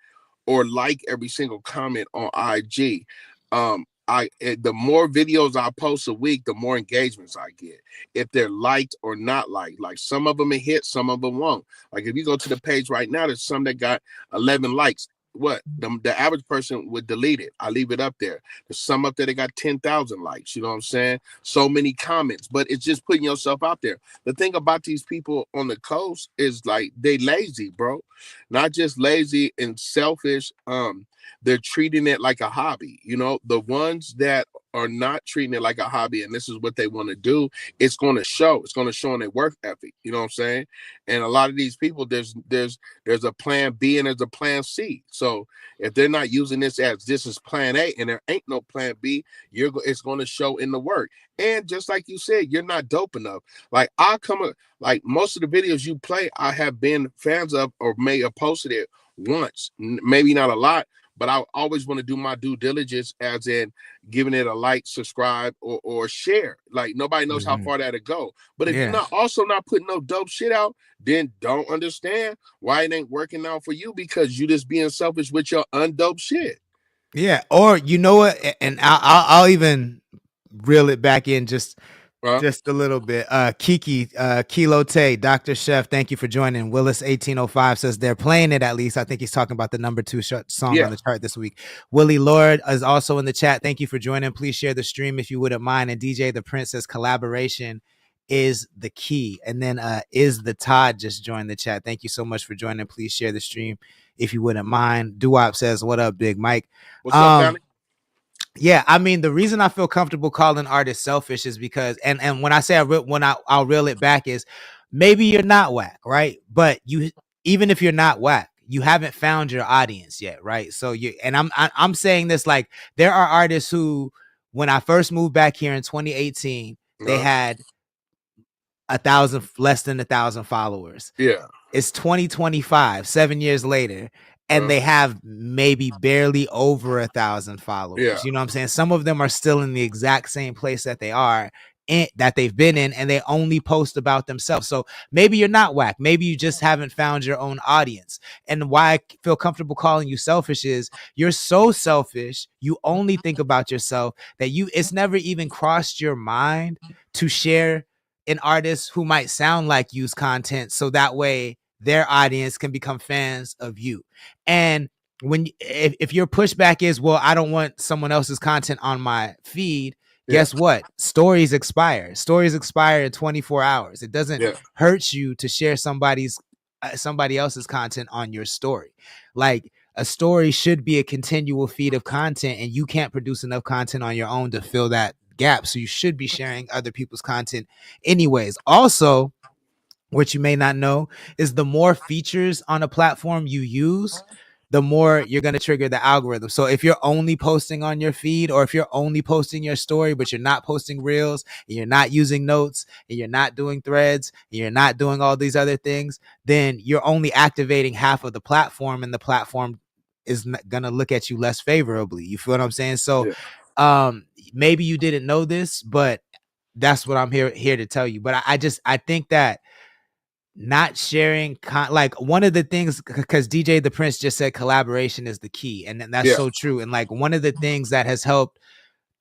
or like every single comment on IG. the more videos I post a week, the more engagements I get. If they're liked or not liked, like some of them will hit, some of them won't. Like if you go to the page right now, there's some that got 11 likes. What the average person would delete it. I leave it up there. There's some up there that got 10,000 likes. You know what I'm saying? So many comments, but it's just putting yourself out there. The thing about these people on the coast is like they lazy, bro. Not just lazy and selfish. They're treating it like a hobby. You know, the ones that are not treating it like a hobby and this is what they want to do, it's going to show. It's going to show in their work ethic. You know what I'm saying? And a lot of these people, there's a plan B and there's a plan C. So if they're not using this as this is plan A and there ain't no plan B, it's going to show in the work. And just like you said, you're not dope enough. Like like most of the videos you play, I have been fans of or may have posted it once, maybe not a lot, but I always want to do my due diligence as in giving it a like, subscribe, or share. Like nobody knows how far that'll go. But if you're not putting no dope shit out, then don't understand why it ain't working out for you because you just being selfish with your undope shit. Yeah, or you know what? And I'll even reel it back in just a little bit. Kiki, Kilo Tay, Dr. Chef, thank you for joining. Willis 1805 says they're playing it at least. I think he's talking about the number 2 song on the chart this week. Willie Lord is also in the chat. Thank you for joining. Please share the stream if you wouldn't mind. And DJ The Prince says collaboration is the key. And then is the Todd just joined the chat. Thank you so much for joining. Please share the stream if you wouldn't mind. Duop says, what up, Big Mike? What's up, Danny? Yeah, I mean, the reason I feel comfortable calling artists selfish is because, and when I say I'll reel it back is maybe you're not whack, right? But even if you're not whack, you haven't found your audience yet, right? So I'm saying this like there are artists who, when I first moved back here in 2018, they had less than 1,000 followers. Yeah. It's 2025, 7 years later, and they have maybe barely over 1,000 followers. Yeah. You know what I'm saying? Some of them are still in the exact same place that they are that they've been in, and they only post about themselves. So maybe you're not whack. Maybe you just haven't found your own audience. And why I feel comfortable calling you selfish is you're so selfish. You only think about yourself that it's never even crossed your mind to share an artist who might sound like you's content, so that way their audience can become fans of you. And if your pushback is, well, I don't want someone else's content on my feed, guess what? Stories expire in 24 hours. It doesn't hurt you to share somebody else's content on your story. Like a story should be a continual feed of content, and you can't produce enough content on your own to fill that gap. So you should be sharing other people's content anyways. Also, what you may not know is the more features on a platform you use, the more you're going to trigger the algorithm. So if you're only posting on your feed, or if you're only posting your story, but you're not posting reels, and you're not using notes, and you're not doing threads, and you're not doing all these other things, then you're only activating half of the platform, and the platform is going to look at you less favorably. You feel what I'm saying? So maybe you didn't know this, but that's what I'm here to tell you. But I think that not sharing like one of the things, because DJ The Prince just said collaboration is the key, and that's so true. And like one of the things that has helped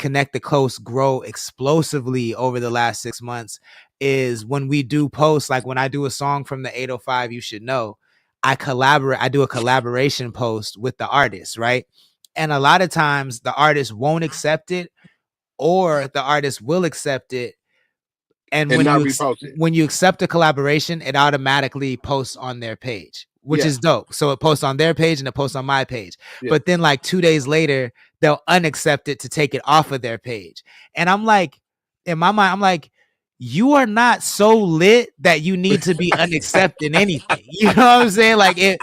Connect the Coast grow explosively over the last 6 months is when we do posts, like when I do a song from the 805 You Should Know, I do a collaboration post with the artist, right? And a lot of times the artist won't accept it, or the artist will accept it, and when you accept a collaboration, it automatically posts on their page, which is dope. So it posts on their page and it posts on my page. But then like 2 days later, they'll unaccept it to take it off of their page. And I'm like, in my mind, I'm like, you are not so lit that you need to be unaccepting anything. You know what I'm saying? Like it,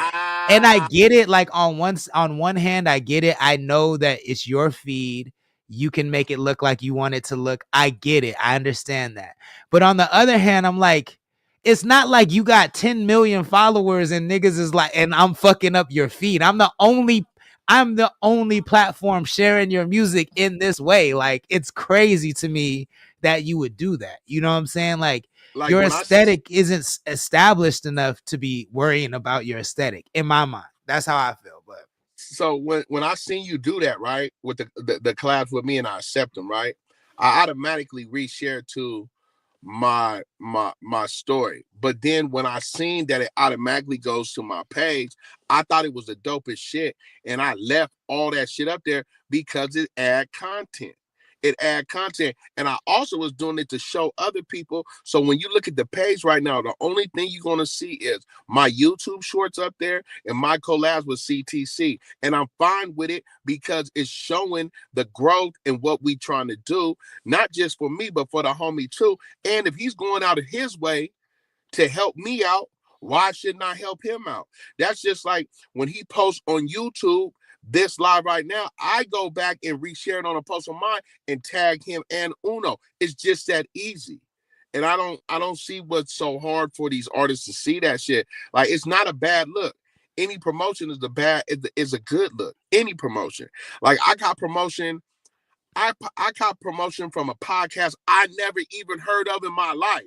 and I get it. Like on one hand, I get it. I know that it's your feed. You can make it look like you want it to look. I get it. I understand that. But on the other hand, I'm like, it's not like you got 10 million followers and niggas is like, and I'm fucking up your feed. I'm the only platform sharing your music in this way. Like, it's crazy to me that you would do that. You know what I'm saying? Like your aesthetic isn't established enough to be worrying about your aesthetic in my mind. That's how I feel. But So when I seen you do that, right, with the collabs with me and I accept them, right, I automatically reshare to my story. But then when I seen that it automatically goes to my page, I thought it was the dopest shit, and I left all that shit up there because it add content. It add content, and I also was doing it to show other people. So when you look at the page right now, the only thing you're gonna see is my YouTube shorts up there and my collabs with CTC, and I'm fine with it because it's showing the growth and what we trying to do, not just for me but for the homie too. And if he's going out of his way to help me out, why shouldn't I help him out? That's just like when he posts on YouTube this live right now, I go back and reshare it on a post of mine and tag him and Uno. It's just that easy. And I don't see what's so hard for these artists to see that shit. Like, it's not a bad look. Any promotion is a good look. Any promotion. Like, I got promotion from a podcast I never even heard of in my life,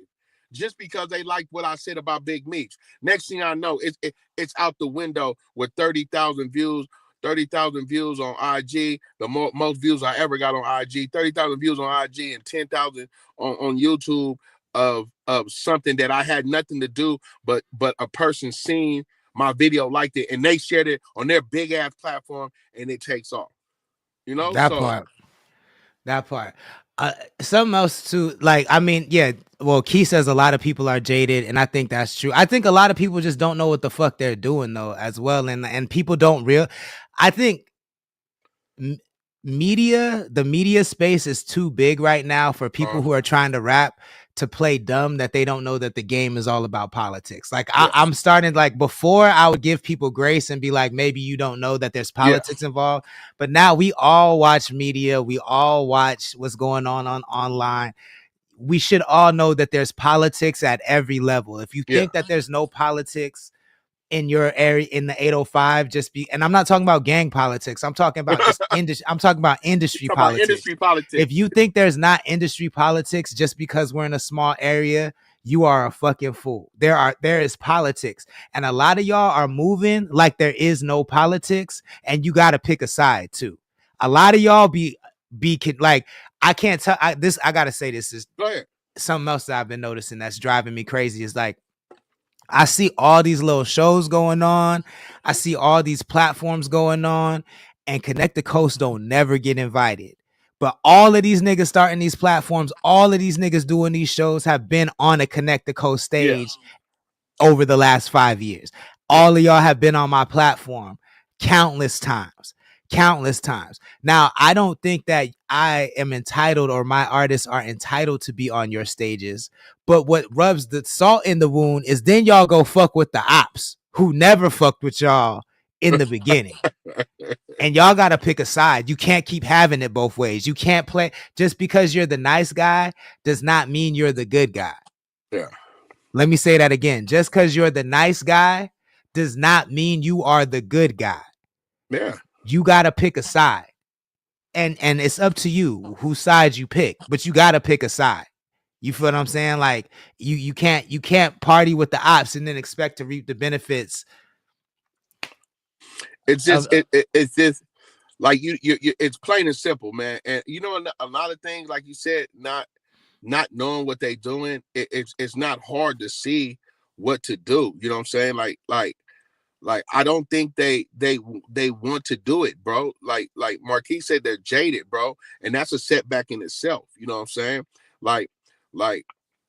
just because they liked what I said about Big Meech. Next thing I know, it's out the window with 30,000 views. 30,000 views on IG, the most views I ever got on IG. 30,000 views on IG and 10,000 on YouTube of something that I had nothing to do, but a person seen my video, liked it, and they shared it on their big ass platform, and it takes off. You know, That so part. That part. Something else too, like, I mean, yeah, well, Key says a lot of people are jaded, and I think that's true. I think a lot of people just don't know what the fuck they're doing though, as well. And people don't I think the media space is too big right now for people who are trying to rap to play dumb, that they don't know that the game is all about politics. Like, yes. I'm starting, like, before I would give people grace and be like, maybe you don't know that there's politics involved, but now we all watch media, we all watch what's going on online. We should all know that there's politics at every level. If you think that there's no politics in your area, in the 805, and I'm not talking about gang politics, I'm talking about just industry, I'm talking about industry politics. Industry politics. If you think there's not industry politics just because we're in a small area, you are a fucking fool. There is politics, and a lot of y'all are moving like there is no politics, and you got to pick a side too. A lot of y'all be like, I can't tell this. I gotta say, this is something else that I've been noticing that's driving me crazy. Is like, I see all these little shows going on, I see all these platforms going on, and Connect the Coast don't never get invited. But all of these niggas starting these platforms, all of these niggas doing these shows have been on a Connect the Coast stage over the last 5 years. All of y'all have been on my platform countless times. Now, I don't think that I am entitled, or my artists are entitled, to be on your stages. But what rubs the salt in the wound is then y'all go fuck with the ops who never fucked with y'all in the beginning. And y'all got to pick a side. You can't keep having it both ways. You can't play just because you're the nice guy does not mean you're the good guy. Yeah. Let me say that again. Just because you're the nice guy does not mean you are the good guy. Yeah. You got to pick a side. And it's up to you whose side you pick, but you got to pick a side. You feel what I'm saying? Like, you can't party with the ops and then expect to reap the benefits. It's just it's just like you it's plain and simple, man. And you know, a lot of things, like you said, not knowing what they doing, it's not hard to see what to do. You know what I'm saying? Like I don't think they want to do it, bro. Like Marquis said, they're jaded, bro, and that's a setback in itself. You know what I'm saying? Like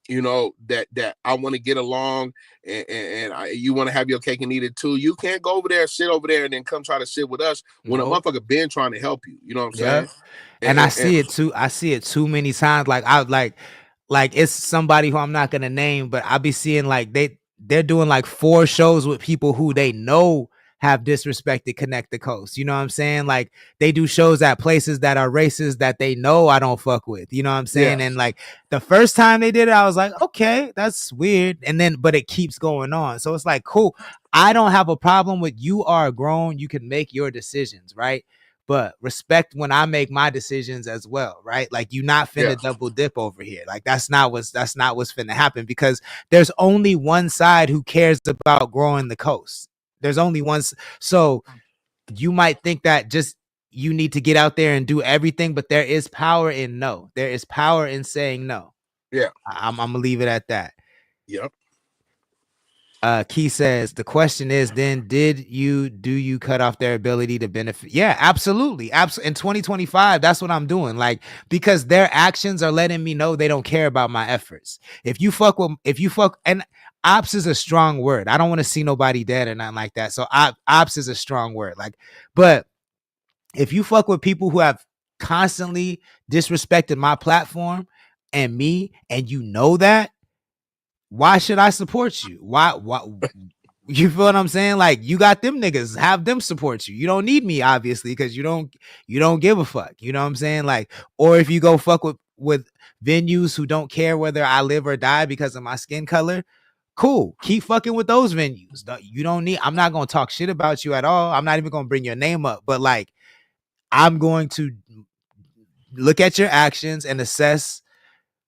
you know, that I want to get along, and you want to have your cake and eat it too. You can't go over there, sit over there, and then come try to sit with us when a motherfucker been trying to help you. You know what I'm saying? And I see it too. I see it too many times. Like it's somebody who I'm not gonna name, but I'll be seeing like they're doing like 4 shows with people who they know have disrespected Connect the Coast. You know what I'm saying? Like, they do shows at places that are racist that they know I don't fuck with. You know what I'm saying? And like the first time they did it, I was like, okay, that's weird. And then, but it keeps going on. So it's like, cool. I don't have a problem with, you are grown. You can make your decisions, right? But respect when I make my decisions as well, right? Like, you not finna double dip over here. Like, that's not what's finna happen, because there's only one side who cares about growing the coast. There's only one. So you might think that just you need to get out there and do everything, but there is power in no. There is power in saying no. Yeah. I'm gonna leave it at that. Yep. Key says the question is then do you cut off their ability to benefit? Yeah, absolutely. In 2025, that's what I'm doing. Like, because their actions are letting me know they don't care about my efforts. If you fuck, and ops is a strong word. I don't want to see nobody dead or nothing like that. So ops is a strong word. Like, but if you fuck with people who have constantly disrespected my platform and me, and you know that, why should I support you? Why you feel what I'm saying? Like, you got them niggas, have them support you. You don't need me, obviously, because you don't give a fuck. You know what I'm saying? Like, or if you go fuck with venues who don't care whether I live or die because of my skin color, cool. Keep fucking with those venues. You don't need, I'm not gonna talk shit about you at all. I'm not even gonna bring your name up, but like, I'm going to look at your actions and assess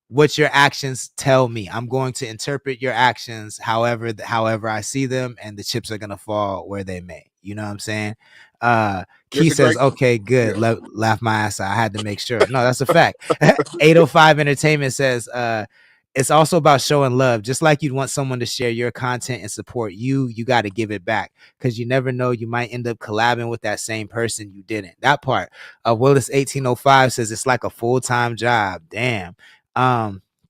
what your actions tell me. I'm going to interpret your actions however I see them, and the chips are gonna fall where they may. You know what I'm saying? Key says, okay, good. Yeah. Laugh my ass out. I had to make sure. No, that's a fact. 805 Entertainment says, it's also about showing love. Just like you'd want someone to share your content and support you, you got to give it back, because you never know, you might end up collabing with that same person you didn't. That part. Willis 1805 says it's like a full-time job. Damn.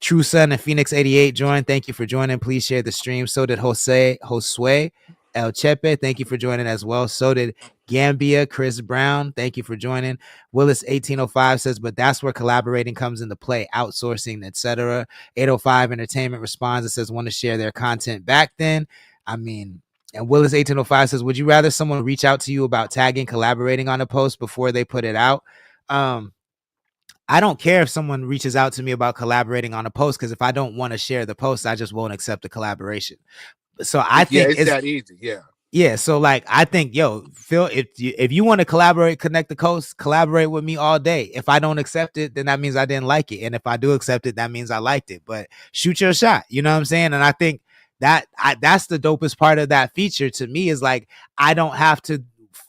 True Sun and Phoenix 88 joined. Thank you for joining. Please share the stream. So did Josue El Chepe. Thank you for joining as well. So did Gambia, Chris Brown. Thank you for joining. Willis 1805 says, but that's where collaborating comes into play, outsourcing, etc. 805 Entertainment responds and says, want to share their content back then. I mean, and Willis 1805 says, would you rather someone reach out to you about tagging, collaborating on a post before they put it out? I don't care if someone reaches out to me about collaborating on a post, because if I don't want to share the post, I just won't accept the collaboration. So I think it's that easy. Yeah. Yeah, so like, I think, yo, Phil, if you want to collaborate, connect the coast, collaborate with me all day. If I don't accept it, then that means I didn't like it, and if I do accept it, that means I liked it. But shoot your shot, you know what I'm saying? And I think that's the dopest part of that feature to me, is like, I don't have to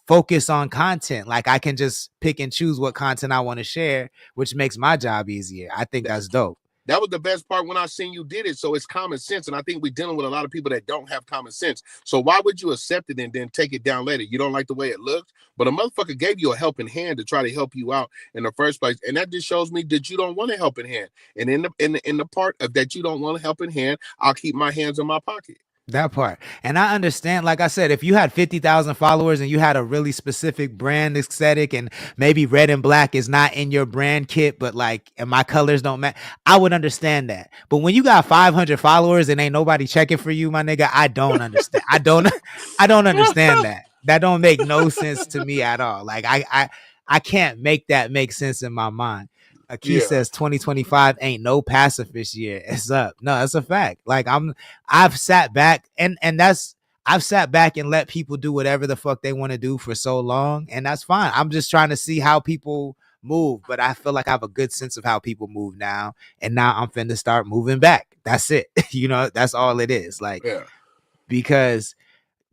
focus on content. Like, I can just pick and choose what content I want to share, which makes my job easier. I think that's dope. That was the best part when I seen you did it. So it's common sense. And I think we're dealing with a lot of people that don't have common sense. So why would you accept it and then take it down later? You don't like the way it looks, but a motherfucker gave you a helping hand to try to help you out in the first place. And that just shows me that you don't want a helping hand. And in the part of that you don't want a helping hand, I'll keep my hands in my pocket. That part. And I understand, like I said, if you had 50,000 followers and you had a really specific brand aesthetic, and maybe red and black is not in your brand kit, but like, and my colors don't match, I would understand that. But when you got 500 followers and ain't nobody checking for you, my nigga, I don't understand. I don't understand that. That don't make no sense to me at all. Like, I can't make that make sense in my mind. Key says 2025 ain't no pacifist year. It's up. No, that's a fact. Like, I've sat back and I've sat back and let people do whatever the fuck they want to do for so long, and that's fine. I'm just trying to see how people move, but I feel like I have a good sense of how people move now, and now I'm finna start moving back. That's it. You know, that's all it is. Like, because,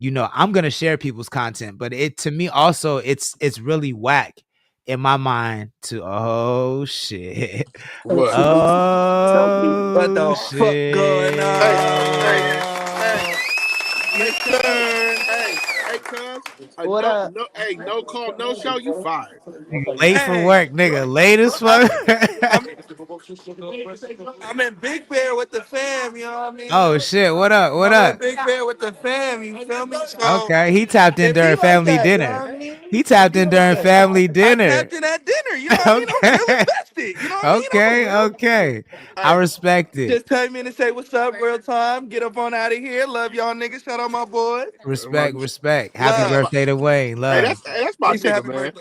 you know, I'm gonna share people's content, but it, to me also, it's really whack in my mind to, oh shit, What? oh, what the shit. fuck going on? Hey, cuz. What up? No call, no show, you fired. Late for work, nigga. Late as fuck. I'm in Big Bear with the fam, you know what I mean? Oh shit, what up? What I'm up? in Big Bear with the fam, you feel me? So Okay, he tapped in it be during like family that, you know dinner. what I mean? He tapped in during family I dinner. tapped in at dinner, you know what I mean? I'm real invested, you know what I mean? Okay. I respect it. Just tell me to say what's up, real time. Get up on out of here. Love y'all niggas. Shout out my boy. Respect. Happy birthday to Wayne. Hey, Love. that's my nigga, man.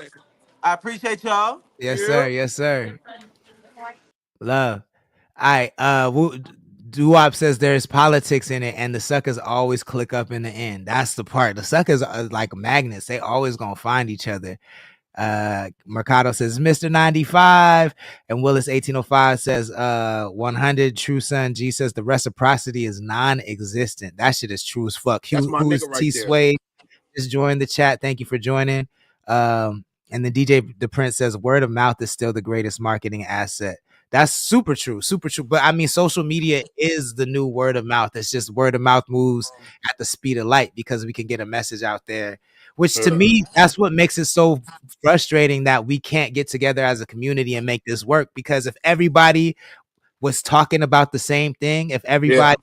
I appreciate y'all. Yes, sir. Yes, sir. Love. All right. Doo-Wop says there's politics in it, and the suckers always click up in the end. That's the part. The suckers are like magnets. They always gonna find each other. Mercado says Mr. 95, and Willis 1805 says 100. True Son G says the reciprocity is non-existent. That shit is true as fuck. That's my Who is nigga right T there. Sway? just joined the chat. Thank you for joining. And then DJ the Prince says word of mouth is still the greatest marketing asset. That's super true, super true. But I mean, social media is the new word of mouth. It's just word of mouth moves at the speed of light because we can get a message out there. Which to me, that's what makes it so frustrating that we can't get together as a community and make this work. Because if everybody was talking about the same thing, if Yeah, everybody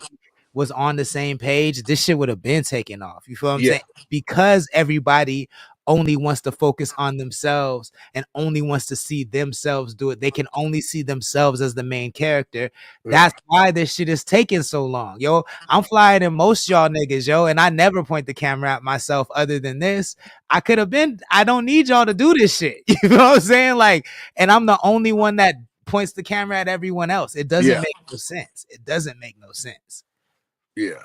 was on the same page, this shit would have been taken off. You feel what I'm yeah, saying? Because everybody only wants to focus on themselves and only wants to see themselves do it. They can only see themselves as the main character. yeah, That's why this shit is taking so long. Yo, I'm flyer than most y'all niggas, yo, and I never point the camera at myself other than this. I don't need y'all to do this shit. You know what I'm saying? Like, and I'm the only one that points the camera at everyone else. It doesn't yeah, make no sense. It doesn't make no sense. yeah.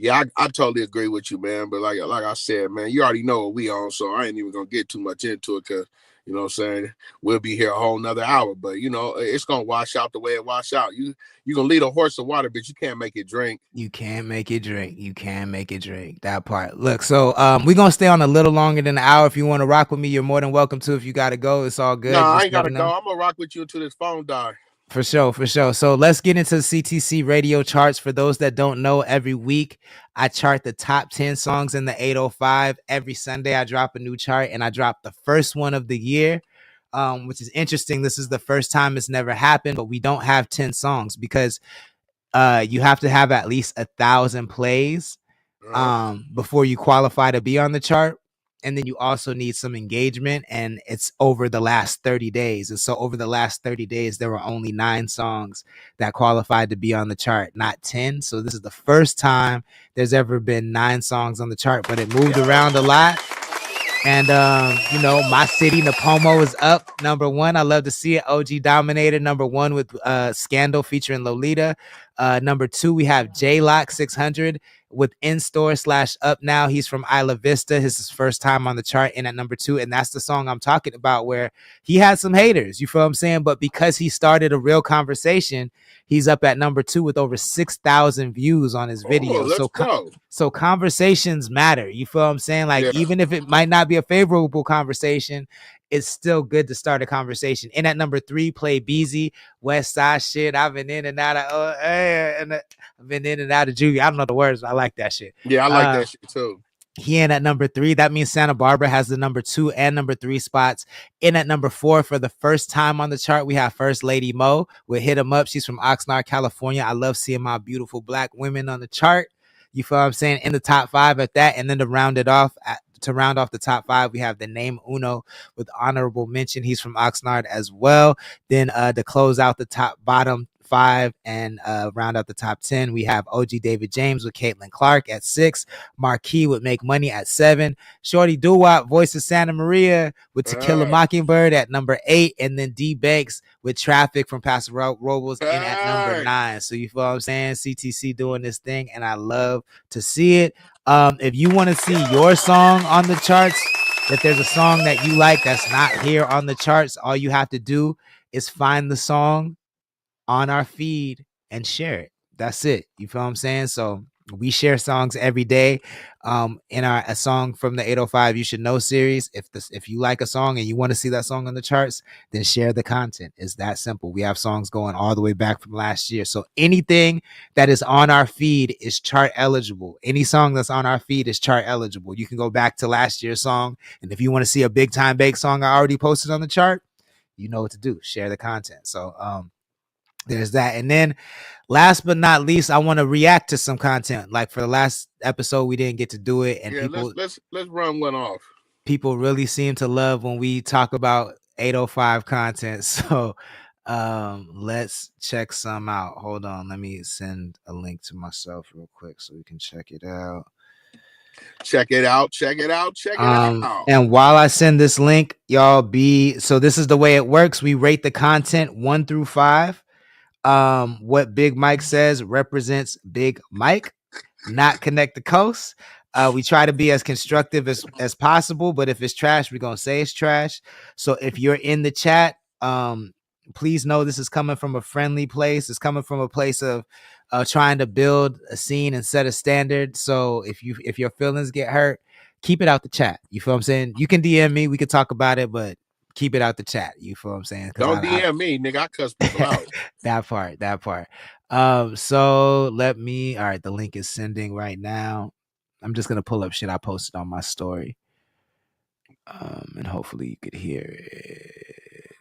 Yeah, I totally agree with you, man. But like I said, man, you already know what we on, so I ain't even gonna get too much into it because you know what I'm saying, we'll be here a whole nother hour. But you know, it's gonna wash out the way it wash out. You gonna lead a horse to water, but you can't make it drink. You can't make it drink. You can make it drink. That part. Look, so we're gonna stay on a little longer than an hour. If you want to rock with me, you're more than welcome to. If you gotta go, it's all good. Nah, I Just ain't let gotta me know. go. I'm gonna rock with you until this phone die. For sure, for sure. So let's get into the CTC radio charts. For those that don't know, every week I chart the top 10 songs in the 805. Every Sunday I drop a new chart, and I drop the first one of the year, which is interesting. This is the first time it's never happened, but we don't have 10 songs because you have to have at least 1,000 plays before you qualify to be on the chart. And then you also need some engagement, and it's over the last 30 days. And so over the last 30 days, there were only 9 songs that qualified to be on the chart, not 10. So this is the first time there's ever been 9 songs on the chart, but it moved around a lot. And you know, My City Napomo is up #1. I love to see it. OG dominated #1 with Scandal featuring Lolita. #2, we have J-Lock 600 with In Store / Up Now. He's from Isla Vista. This is his first time on the chart in at #2. And that's the song I'm talking about, where he had some haters. You feel what I'm saying? But because he started a real conversation, he's up at #2 with over 6,000 views on his video. Let's go. So conversations matter. You feel what I'm saying? Like, even if it might not be a favorable conversation, it's still good to start a conversation. And at #3, play Beezy, West Side shit. I've been in and out of I've been in and out of Juvie. I don't know the words, but I like that shit. Yeah, I like that shit too. He in at #3. That means Santa Barbara has the #2 and #3 spots. In at #4 for the first time on the chart, we have First Lady Mo with Hit 'Em Up. She's from Oxnard, California. I love seeing my beautiful black women on the chart. You feel what I'm saying? In the top 5 at that. And then to round off the top 5, we have the name Uno with honorable mention. He's from Oxnard as well. Then to close out the bottom 5 and round out the top 10, we have OG David James with Caitlin Clark at 6, Marquis with Make Money at 7, Shorty Doo-Wop, Voice of Santa Maria with To Kill a Mockingbird at #8, and then D Banks with Traffic from Paso Robles in at #9. So you feel what I'm saying? CTC doing this thing, and I love to see it. If you want to see your song on the charts, if there's a song that you like that's not here on the charts, all you have to do is find the song on our feed and share it. That's it. You feel what I'm saying? So we share songs every day in a song from the 805 You Should Know series. If you like a song and you want to see that song on the charts, then share the content. It's that simple. We have songs going all the way back from last year. So anything that is on our feed is chart eligible. Any song that's on our feed is chart eligible. You can go back to last year's song, and if you want to see a Big Time Bake song I already posted on the chart, you know what to do. Share the content. So there's that. And then last but not least, I want to react to some content. Like for the last episode, we didn't get to do it, and let's run one off. People really seem to love when we talk about 805 content. So let's check some out. Hold on, let me send a link to myself real quick so we can check it out. Check it out. And while I send this link, y'all so this is the way it works. We rate the content 1 through 5. What Big Mike says represents Big Mike, not Connect the Coast. We try to be as constructive as possible, but if it's trash, we're gonna say it's trash. So if you're in the chat, please know this is coming from a friendly place. It's coming from a place of trying to build a scene and set a standard. So if your feelings get hurt, keep it out the chat. You feel what I'm saying? You can DM me, we could talk about it, but keep it out the chat. You feel what I'm saying? Don't DM me, nigga. I cuss people out. That part. So let me. All right, the link is sending right now. I'm just gonna pull up shit I posted on my story. And hopefully you could hear it.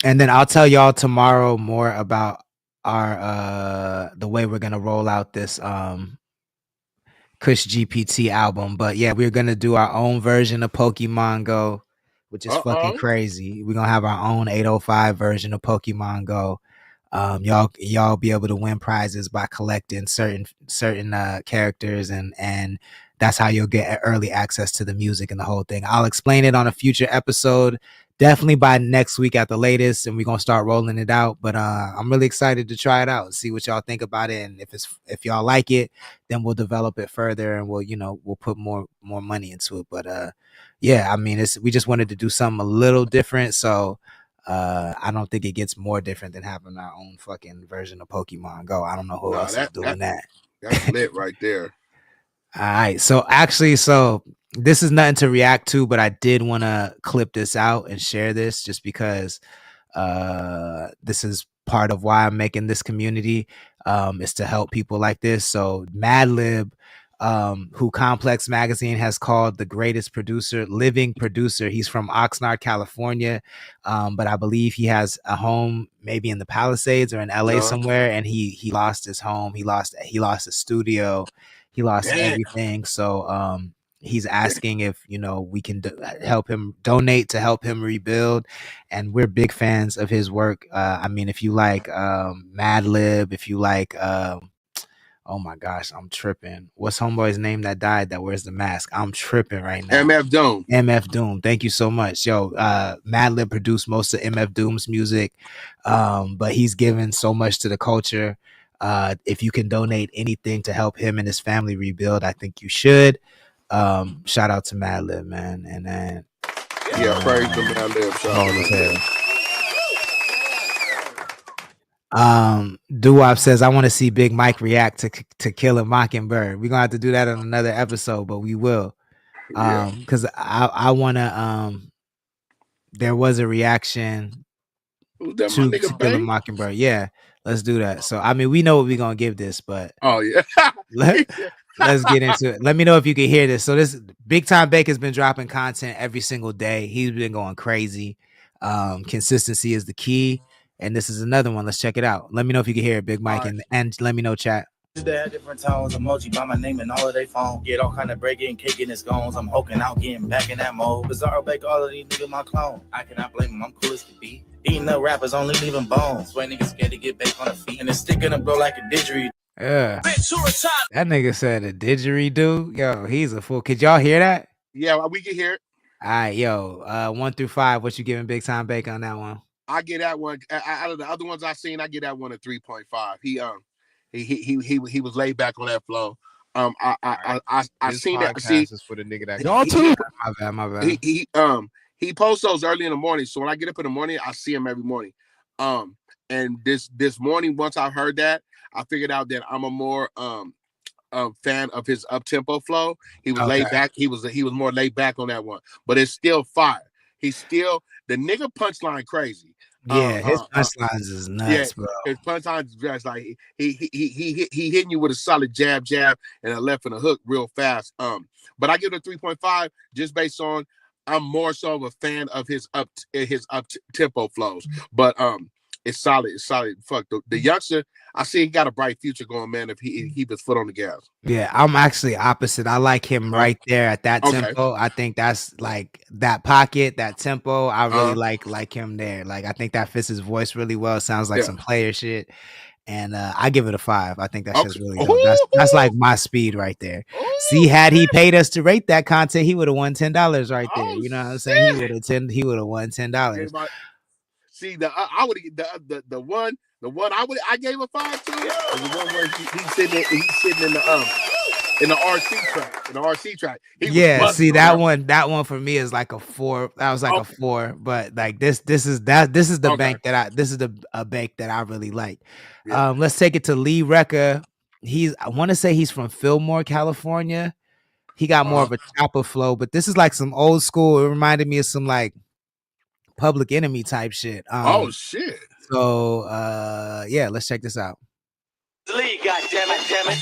And then I'll tell y'all tomorrow more about our the way we're gonna roll out this Kush GPT album. But yeah, we're gonna do our own version of Pokemon Go, which is fucking crazy. We're gonna have our own 805 version of Pokemon Go. Y'all be able to win prizes by collecting certain characters, and that's how you'll get early access to the music and the whole thing. I'll explain it on a future episode, definitely by next week at the latest, and we're gonna start rolling it out. But I'm really excited to try it out and see what y'all think about it, and if y'all like it, then we'll develop it further, and we'll put more money into it. But yeah, I mean, we just wanted to do something a little different, so I don't think it gets more different than having our own fucking version of Pokemon Go. I don't know who else is doing that. That's lit right there. All right. So this is nothing to react to, but I did want to clip this out and share this just because this is part of why I'm making this community, is to help people like this. So Madlib, who Complex Magazine has called the greatest living producer. He's from Oxnard, California, but I believe he has a home maybe in the Palisades or in LA somewhere, and he lost his home. He lost a studio. He lost everything. So he's asking if we can help him donate to help him rebuild, and we're big fans of his work. I mean, if you like Madlib, if you like oh my gosh, I'm tripping. What's homeboy's name that died that wears the mask? I'm tripping right now. MF Doom. MF Doom. Thank you so much. Yo, Madlib produced most of MF Doom's music, but he's given so much to the culture. If you can donate anything to help him and his family rebuild, I think you should. Shout out to Madlib, man. And then praise to Madlib. Shout out to Madlib. Doo-Wop says, I want to see Big Mike react to Kill a Mockingbird. We're gonna have to do that on another episode, but we will. Because I want to there was a reaction to Kill a Mockingbird. Yeah, let's do that. So I mean, we know what we're gonna give this, but let's get into it. Let me know if you can hear this. So this Big Time Baker's been dropping content every single day. He's been going crazy. Consistency is the key. And this is another one. Let's check it out. Let me know if you can hear it, Big Mike, and let me know, chat. They had different tones, emoji by my name and all of they phone. Get all kind of breaking, kicking his goons. I'm hulking out, getting back in that mode. Bizarre bake all of these niggas my clone. I cannot blame him, I'm cool as can be. Eating up rappers, only leaving bones. When niggas scared to get back on the feet. And it's sticking up bro like a didgeridoo. Yeah. That nigga said a didgeridoo. Yo, he's a fool. Could y'all hear that? Yeah, we can hear it. All right, yo. 1 through 5. What you giving Big Time Baker on that one? I get that one. Out of the other ones I've seen, I get that one a 3.5. He was laid back on that flow. I seen that. See, is for the nigga that y'all too. My bad. He posts those early in the morning. So when I get up in the morning, I see him every morning. And this morning, once I heard that, I figured out that I'm a more fan of his up tempo flow. He was laid back. He was more laid back on that one, but it's still fire. He's still the nigga punchline crazy. Yeah, his punchlines is nuts, bro. His punchlines is just like he hitting you with a solid jab, and a left and a hook real fast. But I give it a 3.5 just based on I'm more so of a fan of his up tempo flows. But it's solid. It's solid. Fuck the youngster. I see he got a bright future going, man. If he keep his foot on the gas. Yeah, I'm actually opposite. I like him right there at that tempo. I think that's like that pocket, that tempo. I really like him there. Like I think that fits his voice really well. Sounds like some player shit. And I give it a 5. I think that's just really dope. That's like my speed right there. See, had he paid us to rate that content, he would have won $10 right there. You know what I'm saying? He would have won $10. See, I would the one I gave a 5 to was the one where he's sitting in the RC track. See that one for me is like a 4. That was like a 4, but like this is the bank that I really like. Let's take it to Lee Recca. I want to say he's from Fillmore, California. He got more of a chopper flow, but this is like some old school. It reminded me of some like Public Enemy type shit. Oh shit. So yeah, let's check this out. League, goddammit, damn it.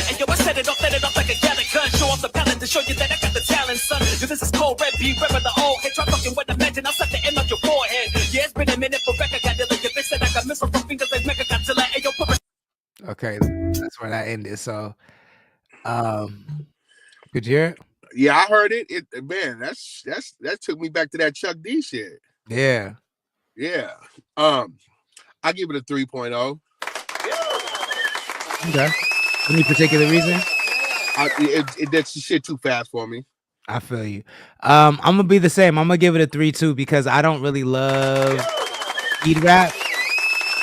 And yo, I set it off like a gallon gun. Show off the palette to show you that I got the talent, son. Yo, this is cold red beef, rep the old head. Try fucking with the mention, I'll set the end on your forehead. Yeah, it's been a minute for record. Got like your bitch said I got missile from fingers like Mega Godzilla. And yo, put okay, that's where that ended. So, could you hear it? Yeah, I heard it. Man, that took me back to that Chuck D shit. Yeah. I give it a 3.0. Okay. Any particular reason? That's shit too fast for me. I feel you. I'm gonna be the same. I'm gonna give it a 3 too because I don't really love speed rap.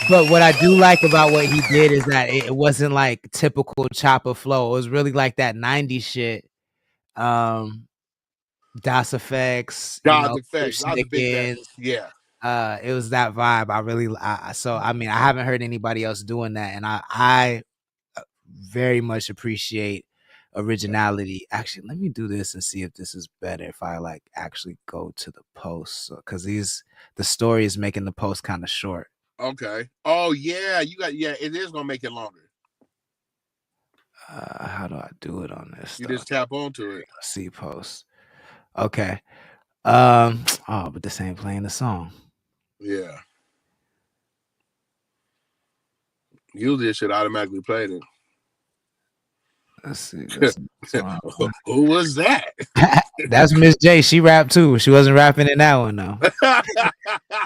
But what I do like about what he did is that it wasn't like typical chopper flow. It was really like that 90s shit. Das Effects, Effects. I was a big fan. Yeah. It was that vibe. I mean, I haven't heard anybody else doing that, and I very much appreciate originality. Actually, let me do this and see if this is better if I like actually go to the post, because the story is making the post kind of short. Okay. Oh yeah, it is gonna make it longer. How do I do it on this? You just tap onto it. See post. Okay. But this ain't playing the song. Yeah. Usually it should automatically play it. Let's see. Who was that? That's Miss J. She rapped too. She wasn't rapping in that one though.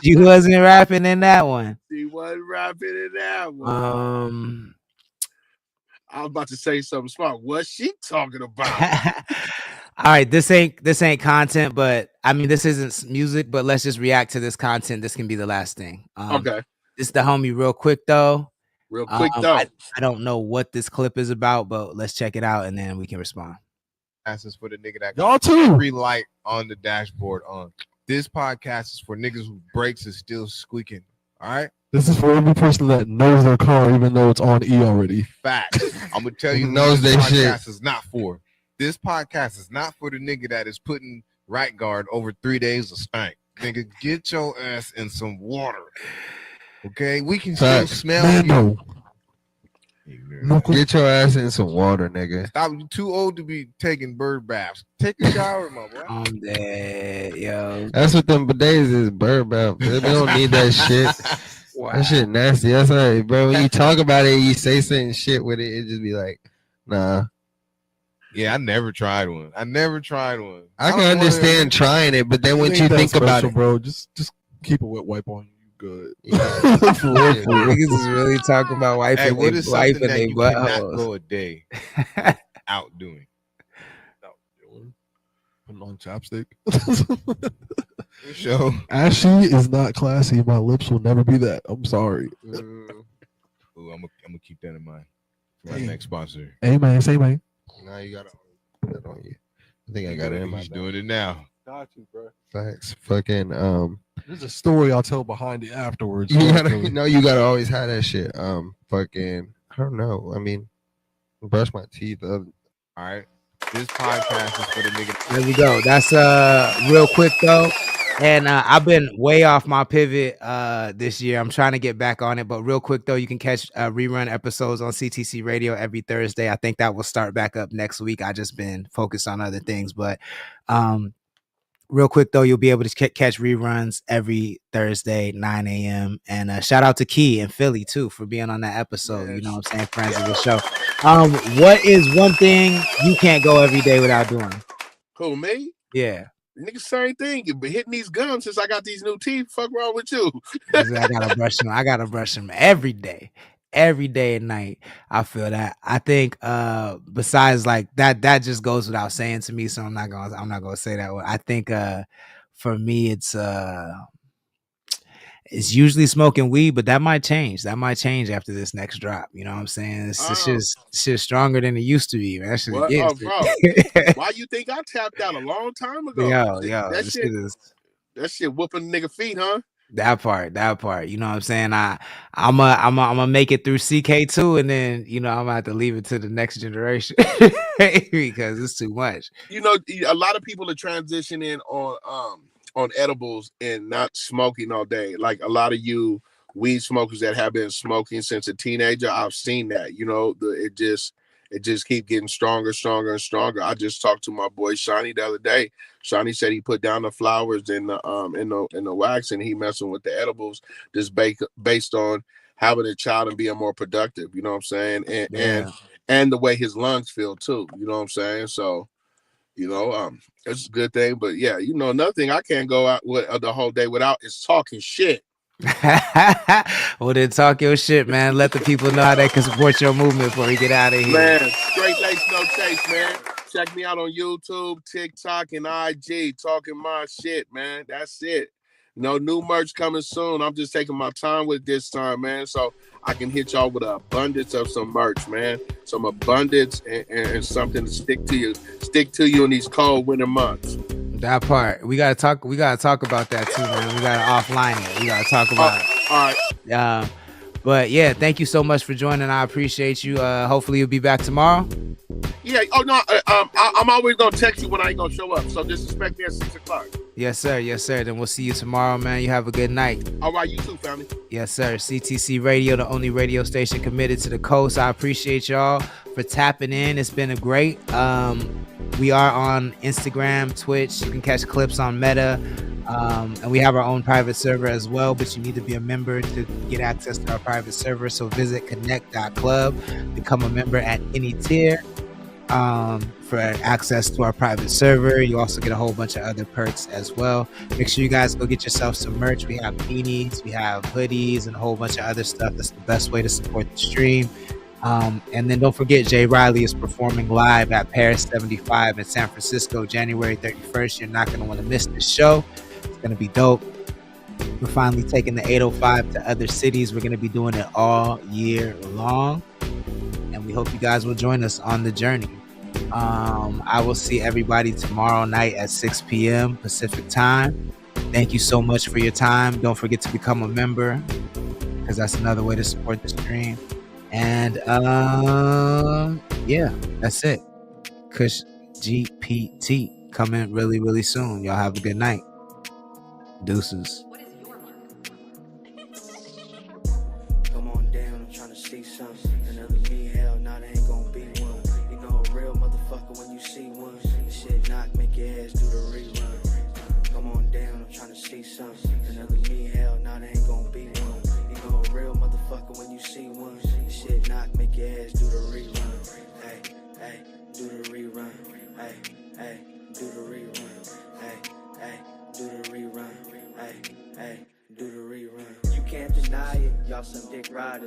She wasn't rapping in that one. She wasn't rapping in that one. I was about to say something smart. What's she talking about? All right, this ain't content, but I mean this isn't music, but let's just react to this content. This can be the last thing. Okay. This is the homie Real Quick though. I don't know what this clip is about, but let's check it out and then we can respond. This is for the nigga that got every light on the dashboard on. This podcast is for niggas whose brakes is still squeaking. All right. This is for every person that knows their car, even though it's on E already. Fact. I'm gonna tell you, knows this their podcast shit. is not for. This podcast is not for the nigga that is putting right guard over 3 days of stank. Nigga, get your ass in some water. Okay, we can still smell you. Get your ass in some water, nigga. Stop! You too old to be taking bird baths. Take a shower, my boy. I'm dead, yo. That's what them bidets is, bird bath. We don't need that shit. Wow. That shit nasty. That's right, bro. When you talk about it, you say certain shit with it, it just be like, nah. Yeah, I never tried one. I can understand trying it, but then once you think about it, bro, just keep a wet wipe on you. Good. Niggas is really talking about wife and what is wife something and that they you cannot buttholes. go a day out doing? Putting on chapstick. Show. Ashy is not classy. My lips will never be that. I'm sorry. Ooh, I'm gonna keep that in mind for my next sponsor. Hey man, say man. Now you gotta put that on you. I think I got it in my He's doing it now. Got you, bro. Thanks. Fucking there's a story I'll tell behind it afterwards. You gotta always have that shit. Fucking I don't know. I mean, brush my teeth. All right. This podcast is for the nigga. There we go. That's Real Quick though. And I've been way off my pivot this year. I'm trying to get back on it, but Real Quick though, you can catch rerun episodes on CTC Radio every Thursday. I think that will start back up next week. I just been focused on other things, but Real Quick though, you'll be able to catch reruns every Thursday, 9 a.m. And shout out to Key in Philly too for being on that episode. You know what I'm saying? Friends of the show. What is one thing you can't go every day without doing? Who, me? Yeah. Nigga, same thing. You've been hitting these gums since I got these new teeth. Fuck wrong with you? I gotta brush them. I gotta brush them every day at night. I feel that. I think besides like that just goes without saying to me. So I'm not gonna say that one. I think for me it's usually smoking weed, but that might change. That might change after this next drop. You know what I'm saying? It's just stronger than it used to be. Man. That shit bro. Why you think I tapped out a long time ago? Yo, that shit whooping nigga feet, huh? That part. You know what I'm saying? I'm gonna make it through CK2, and then I'm gonna have to leave it to the next generation because it's too much. A lot of people are transitioning on edibles and not smoking all day. Like a lot of you weed smokers that have been smoking since a teenager, I've seen that. It just keep getting stronger and stronger. I just talked to my boy Shawnee the other day. Shawnee said he put down the flowers in the wax, and he messing with the edibles just based on having a child and being more productive. You know what I'm saying? And the way his lungs feel too. You know what I'm saying? So. It's a good thing, but yeah, another thing I can't go out with the whole day without is talking shit. Well, then talk your shit, man. Let the people know how they can support your movement before we get out of here. Man, straight lace, no chase, man. Check me out on YouTube, TikTok, and IG. Talking my shit, man. That's it. No new merch coming soon. I'm just taking my time with this time, man. So I can hit y'all with an abundance of some merch, man. Some abundance and something to stick to you in these cold winter months. That part. We gotta talk about that too, man. We gotta offline it. We gotta talk about it. All right. But yeah, thank you so much for joining. I appreciate you. Hopefully you'll be back tomorrow. Yeah. Oh no. I'm always gonna text you when I ain't gonna show up. So just expect me at 6:00. Yes, sir. Then we'll see you tomorrow, man. You have a good night. All right, you too, family. Yes, sir. CTC Radio, the only radio station committed to the coast. I appreciate y'all for tapping in. It's been a great. We are on Instagram, Twitch. You can catch clips on Meta. And we have our own private server as well, but you need to be a member to get access to our private server. So visit connxct.club, become a member at any tier for access to our private server. You also get a whole bunch of other perks as well. Make sure you guys go get yourself some merch. We have beanies, we have hoodies, and a whole bunch of other stuff. That's the best way to support the stream. And then don't forget, Jay Riley is performing live at Paris 75 in San Francisco, January 31st. You're not going to want to miss this show. It's going to be dope. We're finally taking the 805 to other cities. We're going to be doing it all year long. And we hope you guys will join us on the journey. I will see everybody tomorrow night at 6 p.m. Pacific time. Thank you so much for your time. Don't forget to become a member, because that's another way to support the stream. And yeah, that's it. Kush GPT coming really, really soon. Y'all have a good night. Deuces. Come on down, I'm trying to see something. Another me, hell, nah, there ain't gonna be one. You know a real motherfucker when you see one. This shit knock, make your ass do the rerun. Come on down, I'm trying to see something. Another me, hell, nah, there ain't gonna be one. You know a real motherfucker when you see one. This shit knock, make your ass do the rerun. Hey, do the rerun. Hey, do the rerun. Hey, do the rerun. Hey, do the rerun. You can't deny it, y'all some dick riders.